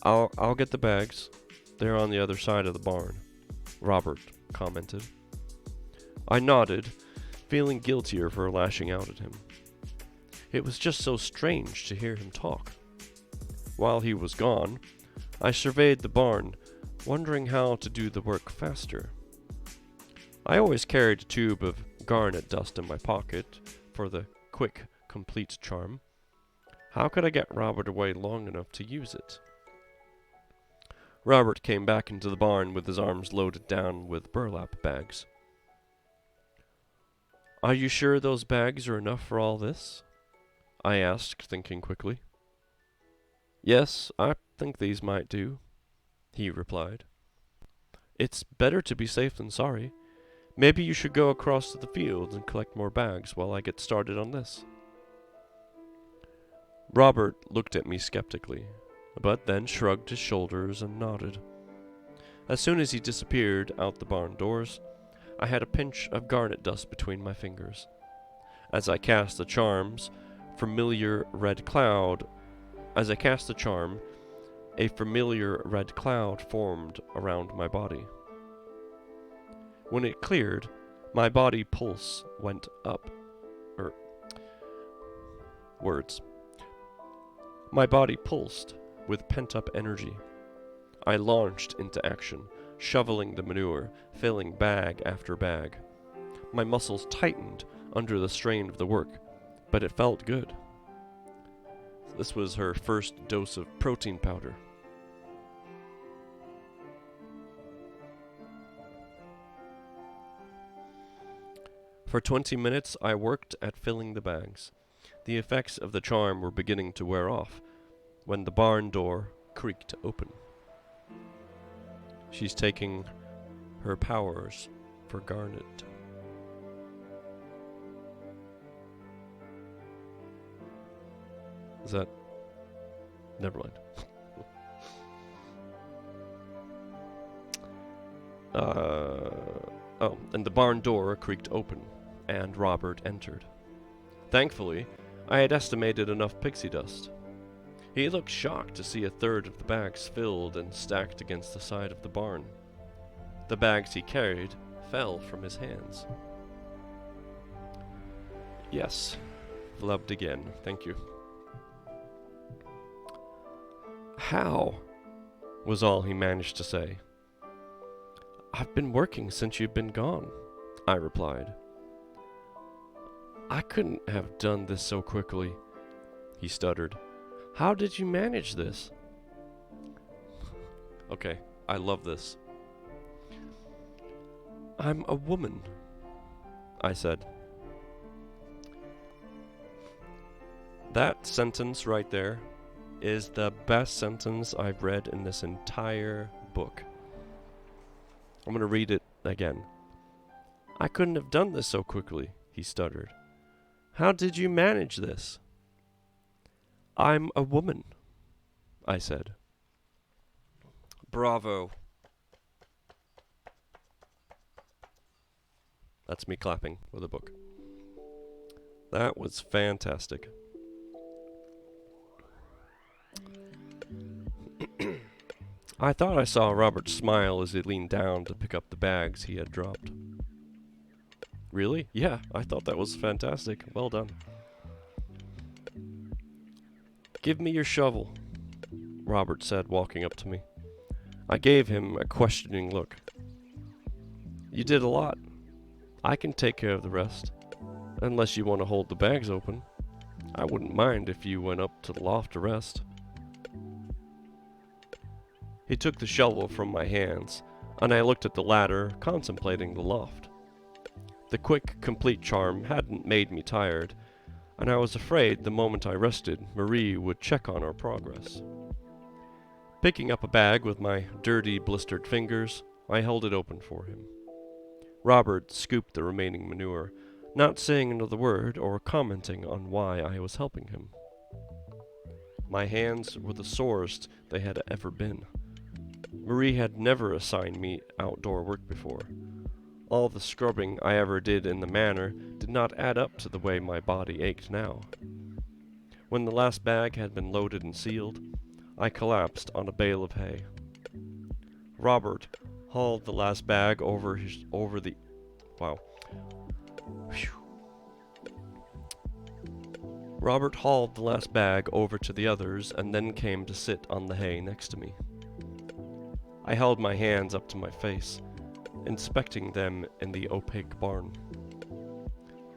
I'll get the bags. They're on the other side of the barn," Robert commented. I nodded, feeling guiltier for lashing out at him. It was just so strange to hear him talk. While he was gone, I surveyed the barn, wondering how to do the work faster. I always carried a tube of garnet dust in my pocket for the quick, complete charm. How could I get Robert away long enough to use it? Robert came back into the barn with his arms loaded down with burlap bags. "Are you sure those bags are enough for all this?" I asked, thinking quickly. "Yes, I think these might do," he replied. "It's better to be safe than sorry. Maybe you should go across to the fields and collect more bags while I get started on this." Robert looked at me skeptically, but then shrugged his shoulders and nodded. As soon as he disappeared out the barn doors, I had a pinch of garnet dust between my fingers. As I cast the charms familiar red cloud. As I cast the charm, a familiar red cloud formed around my body. When it cleared, my body pulse went up. Words. My body pulsed with pent-up energy. I launched into action, shoveling the manure, filling bag after bag. My muscles tightened under the strain of the work, but it felt good. This was her first dose of protein powder. For 20 minutes, I worked at filling the bags. The effects of the charm were beginning to wear off when the barn door creaked open. She's taking her powers for Garnet. Is that... Never mind. And the barn door creaked open, and Robert entered. Thankfully, I had estimated enough pixie dust. He looked shocked to see a third of the bags filled and stacked against the side of the barn. The bags he carried fell from his hands. Yes, flubbed again, thank you. How? Was all he managed to say. I've been working since you've been gone, I replied. I couldn't have done this so quickly, he stuttered. How did you manage this? Okay, I love this. I'm a woman, I said. That sentence right there is the best sentence I've read in this entire book. I'm going to read it again. I couldn't have done this so quickly, he stuttered. How did you manage this? I'm a woman, I said. Bravo. That's me clapping with a book. That was fantastic. I thought I saw Robert smile as he leaned down to pick up the bags he had dropped. Really? Yeah, I thought that was fantastic. Well done. Give me your shovel, Robert said, walking up to me. I gave him a questioning look. You did a lot. I can take care of the rest, unless you want to hold the bags open. I wouldn't mind if you went up to the loft to rest. He took the shovel from my hands, and I looked at the ladder, contemplating the loft. The quick, complete charm hadn't made me tired, and I was afraid the moment I rested, Marie would check on our progress. Picking up a bag with my dirty, blistered fingers, I held it open for him. Robert scooped the remaining manure, not saying another word or commenting on why I was helping him. My hands were the sorest they had ever been. Marie had never assigned me outdoor work before. All the scrubbing I ever did in the manor did not add up to the way my body ached now. When the last bag had been loaded and sealed, I collapsed on a bale of hay. Robert hauled the last bag over the Robert hauled the last bag over to the others and then came to sit on the hay next to me. I held my hands up to my face, inspecting them in the opaque barn.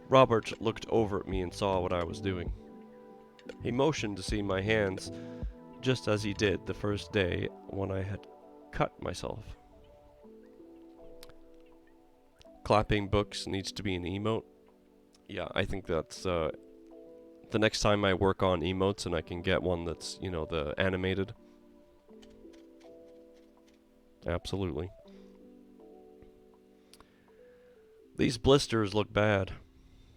Robert looked over at me and saw what I was doing. He motioned to see my hands, just as he did the first day when I had cut myself. Clapping books needs to be an emote. Yeah, I think that's the next time I work on emotes and I can get one that's, the animated. Absolutely. These blisters look bad,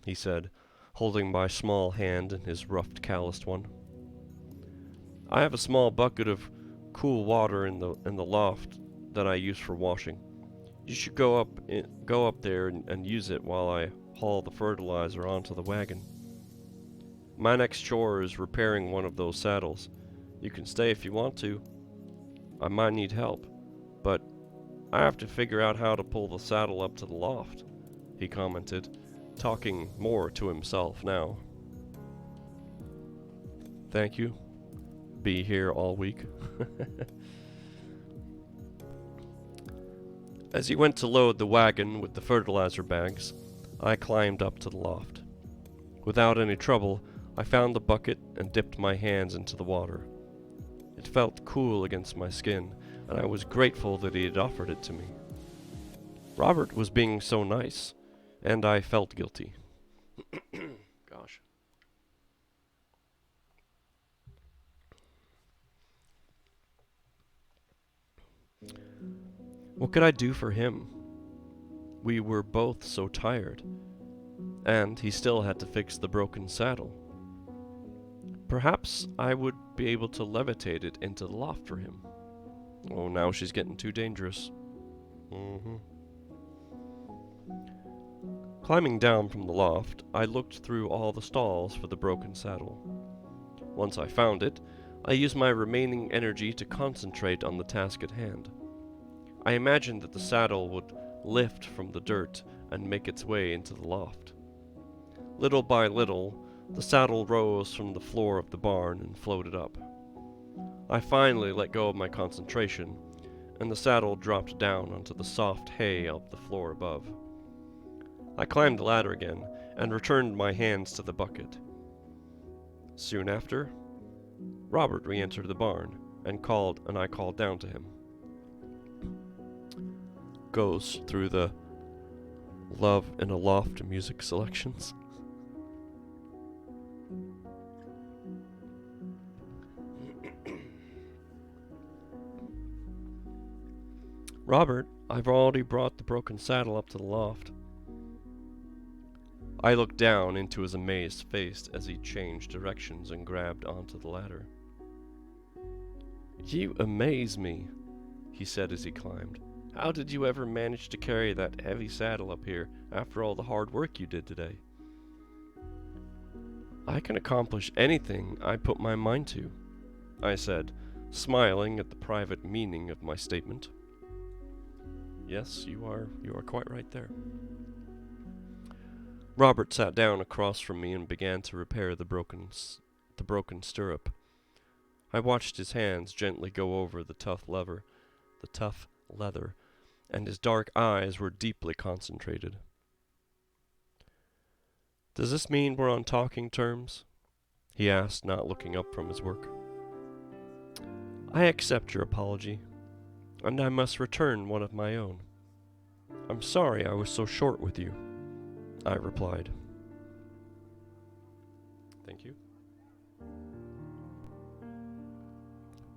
he said, holding my small hand in his roughed, calloused one. I have a small bucket of cool water in the loft that I use for washing. You should go up there and use it while I haul the fertilizer onto the wagon. My next chore is repairing one of those saddles. You can stay if you want to. I might need help, but I have to figure out how to pull the saddle up to the loft," he commented, talking more to himself now. "Thank you. Be here all week." As he went to load the wagon with the fertilizer bags, I climbed up to the loft. Without any trouble, I found the bucket and dipped my hands into the water. It felt cool against my skin, and I was grateful that he had offered it to me. Robert was being so nice, and I felt guilty. Gosh. What could I do for him? We were both so tired, and he still had to fix the broken saddle. Perhaps I would be able to levitate it into the loft for him. Oh, now she's getting too dangerous. Climbing down from the loft, I looked through all the stalls for the broken saddle. Once I found it, I used my remaining energy to concentrate on the task at hand. I imagined that the saddle would lift from the dirt and make its way into the loft. Little by little, the saddle rose from the floor of the barn and floated up. I finally let go of my concentration, and the saddle dropped down onto the soft hay of the floor above. I climbed the ladder again and returned my hands to the bucket. Soon after, Robert re-entered the barn and I called down to him. Goes through the Love in a Loft music selections. Robert, I've already brought the broken saddle up to the loft. I looked down into his amazed face as he changed directions and grabbed onto the ladder. You amaze me, he said as he climbed. How did you ever manage to carry that heavy saddle up here after all the hard work you did today? I can accomplish anything I put my mind to, I said, smiling at the private meaning of my statement. Yes, you are quite right there. Robert sat down across from me and began to repair the broken stirrup. I watched his hands gently go over the tough leather, and his dark eyes were deeply concentrated. Does this mean we're on talking terms? He asked, not looking up from his work. I accept your apology, and I must return one of my own. I'm sorry I was so short with you, I replied. Thank you.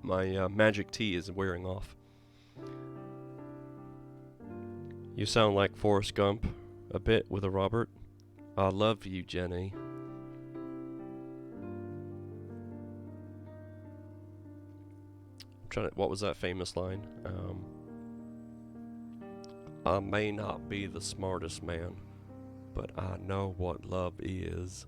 My magic tea is wearing off. You sound like Forrest Gump, a bit with a Robert. I love you, Jenny. What was that famous line? I may not be the smartest man, but I know what love is.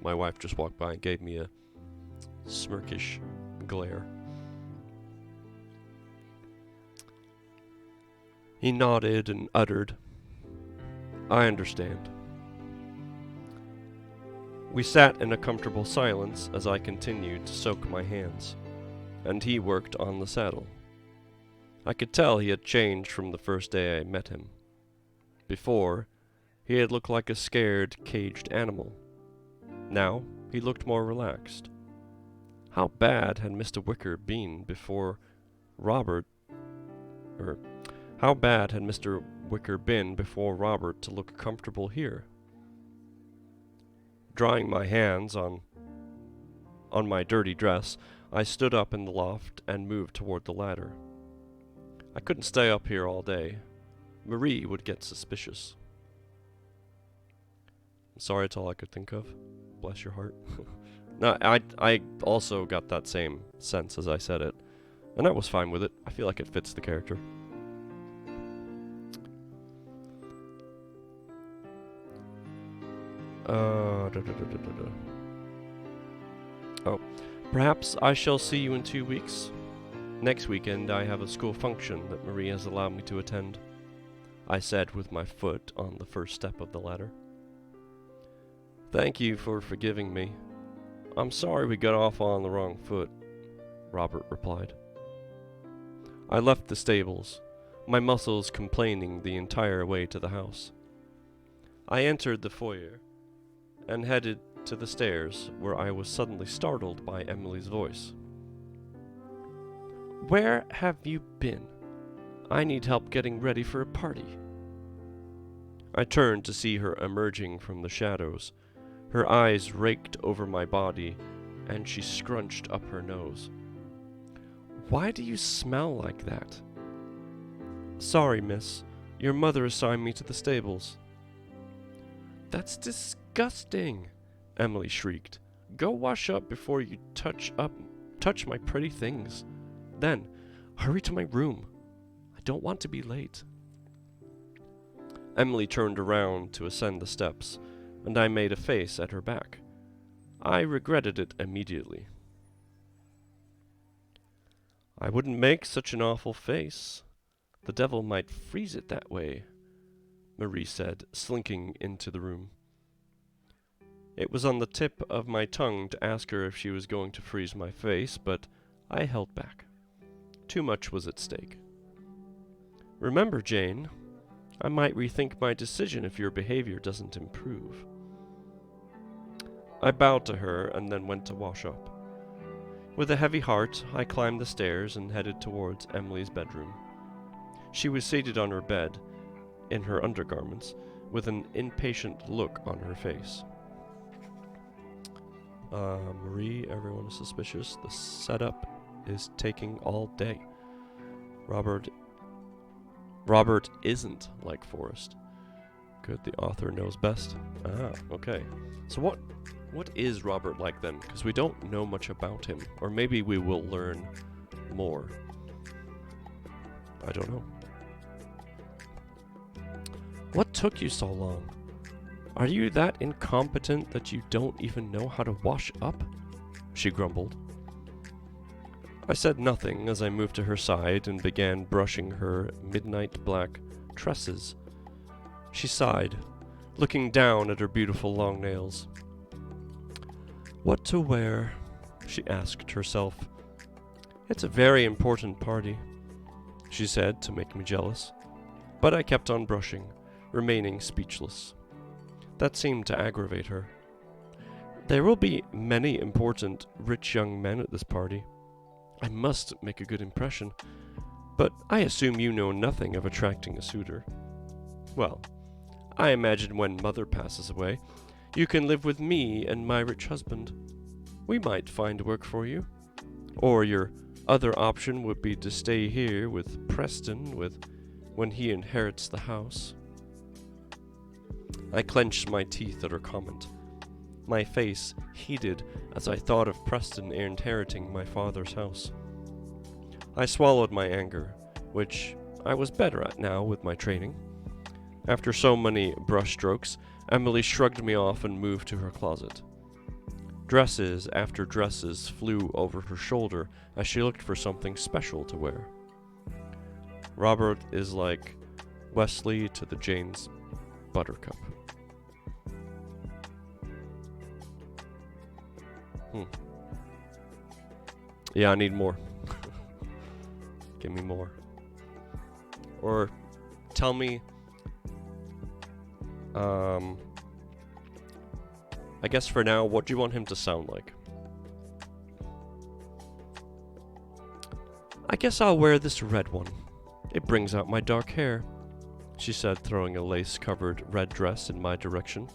My wife just walked by and gave me a smirkish glare. He nodded and uttered, I understand. We sat in a comfortable silence as I continued to soak my hands, and he worked on the saddle. I could tell he had changed from the first day I met him. Before, he had looked like a scared, caged animal. Now, he looked more relaxed. How bad had Mr. Wicker been before Robert to look comfortable here? Drying my hands on my dirty dress, I stood up in the loft and moved toward the ladder. I couldn't stay up here all day. Marie would get suspicious. I'm sorry, it's all I could think of. Bless your heart. No, I also got that same sense as I said it, and I was fine with it. I feel like it fits the character. Oh, perhaps I shall see you in 2 weeks. Next weekend I have a school function that Marie has allowed me to attend, I said with my foot on the first step of the ladder. Thank you for forgiving me. I'm sorry we got off on the wrong foot, Robert replied. I left the stables, my muscles complaining the entire way to the house. I entered the foyer and headed to the stairs, where I was suddenly startled by Emily's voice. Where have you been? I need help getting ready for a party. I turned to see her emerging from the shadows. Her eyes raked over my body, and she scrunched up her nose. Why do you smell like that? Sorry, miss. Your mother assigned me to the stables. That's disgusting, Emily shrieked. Go wash up before you touch my pretty things. Then, hurry to my room. I don't want to be late. Emily turned around to ascend the steps, and I made a face at her back. I regretted it immediately. I wouldn't make such an awful face. The devil might freeze it that way, Marie said, slinking into the room. It was on the tip of my tongue to ask her if she was going to freeze my face, but I held back. Too much was at stake. Remember, Jane, I might rethink my decision if your behavior doesn't improve. I bowed to her and then went to wash up. With a heavy heart, I climbed the stairs and headed towards Emily's bedroom. She was seated on her bed, in her undergarments, with an impatient look on her face. Marie, everyone is suspicious. The setup is taking all day. Robert isn't like Forrest. Good, the author knows best. Ah, okay. So what is Robert like then? Because we don't know much about him. Or maybe we will learn more. I don't know. What took you so long? Are you that incompetent that you don't even know how to wash up? She grumbled. I said nothing as I moved to her side and began brushing her midnight black tresses. She sighed, looking down at her beautiful long nails. What to wear? She asked herself. It's a very important party, she said to make me jealous. But I kept on brushing, remaining speechless. That seemed to aggravate her. There will be many important, rich young men at this party. I must make a good impression, but I assume you know nothing of attracting a suitor. Well, I imagine when Mother passes away, you can live with me and my rich husband. We might find work for you. Or your other option would be to stay here with Preston when he inherits the house. I clenched my teeth at her comment. My face heated as I thought of Preston inheriting my father's house. I swallowed my anger, which I was better at now with my training. After so many brushstrokes, Emily shrugged me off and moved to her closet. Dresses after dresses flew over her shoulder as she looked for something special to wear. Robert is like Wesley to the Jane's Buttercup. Yeah, I need more. Give me more. Or tell me, I guess for now, what do you want him to sound like? I guess I'll wear this red one. It brings out my dark hair, she said, throwing a lace-covered red dress in my direction.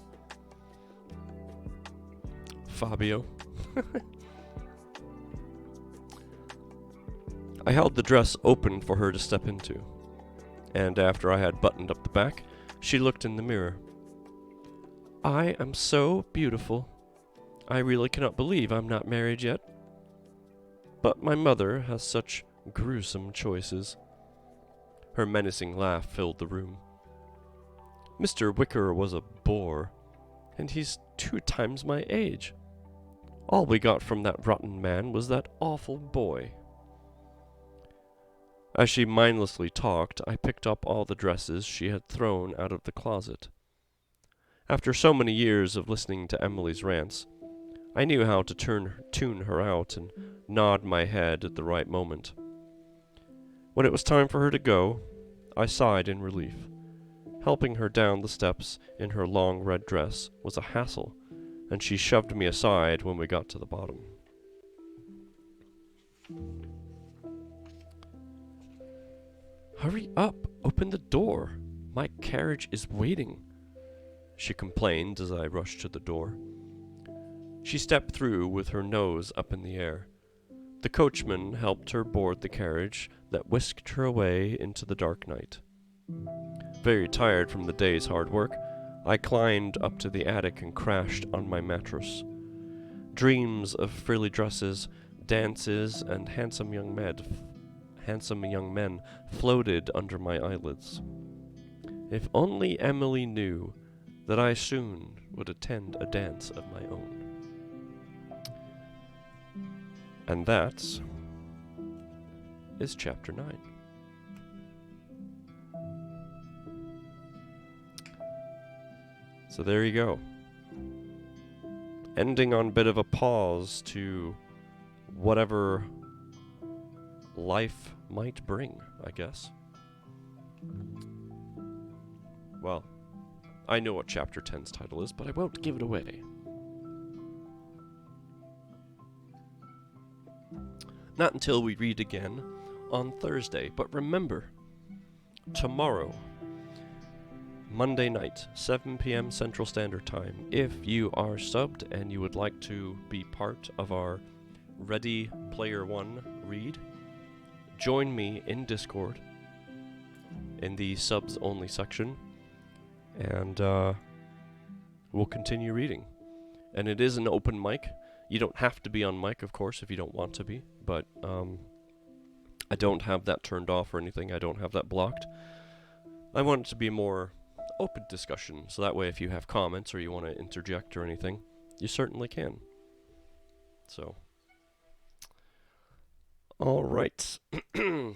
Fabio. I held the dress open for her to step into, and after I had buttoned up the back, she looked in the mirror. I am so beautiful. I really cannot believe I'm not married yet. But my mother has such gruesome choices. Her menacing laugh filled the room. Mr. Wicker was a bore. And he's 2 times my age. All we got from that rotten man was that awful boy. As she mindlessly talked, I picked up all the dresses she had thrown out of the closet. After so many years of listening to Emily's rants, I knew how to tune her out and nod my head at the right moment. When it was time for her to go, I sighed in relief. Helping her down the steps in her long red dress was a hassle, and she shoved me aside when we got to the bottom. "Hurry up! Open the door! My carriage is waiting," she complained as I rushed to the door. She stepped through with her nose up in the air. The coachman helped her board the carriage that whisked her away into the dark night. Very tired from the day's hard work, I climbed up to the attic and crashed on my mattress. Dreams of frilly dresses, dances, and handsome young men floated under my eyelids. If only Emily knew that I soon would attend a dance of my own. And that is chapter 9. So there you go. Ending on a bit of a pause to whatever life might bring, I guess. Well, I know what chapter 10's title is, but I won't give it away. Not until we read again on Thursday. But remember, tomorrow, Monday night, 7 p.m. Central Standard Time, if you are subbed and you would like to be part of our Ready Player One read, join me in Discord in the subs only section, and we'll continue reading. And it is an open mic. You don't have to be on mic, of course, if you don't want to be, but I don't have that turned off or anything. I don't have that blocked. I want it to be more open discussion, so that way if you have comments or you want to interject or anything, you certainly can. So, alright.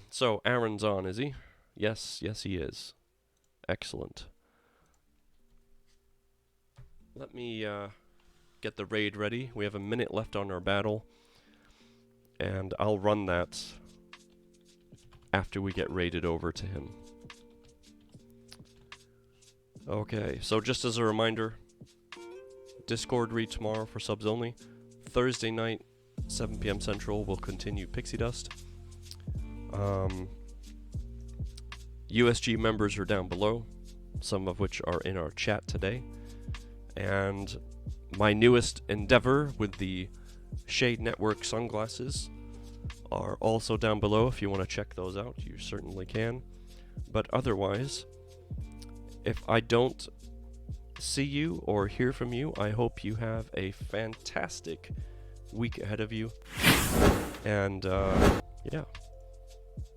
So, Aaron's on, is he? Yes, he is. Excellent. Let me get the raid ready. We have a minute left on our battle, and I'll run that after we get raided over to him. Okay, so just as a reminder, Discord read tomorrow for subs only. Thursday night, 7 p.m. Central, we'll continue Pixie Dust. USG members are down below, some of which are in our chat today. And my newest endeavor with the Shade Network sunglasses are also down below. If you want to check those out, you certainly can. But otherwise, if I don't see you or hear from you, I hope you have a fantastic week ahead of you. And, yeah.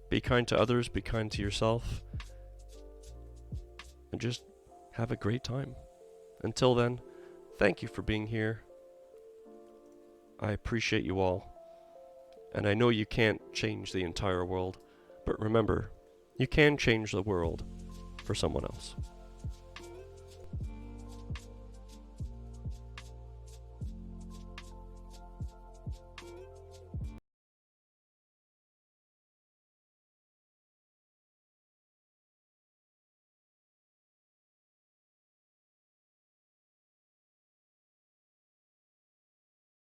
Be kind to others, be kind to yourself, and just have a great time. Until then, thank you for being here. I appreciate you all. And I know you can't change the entire world, but remember, you can change the world for someone else.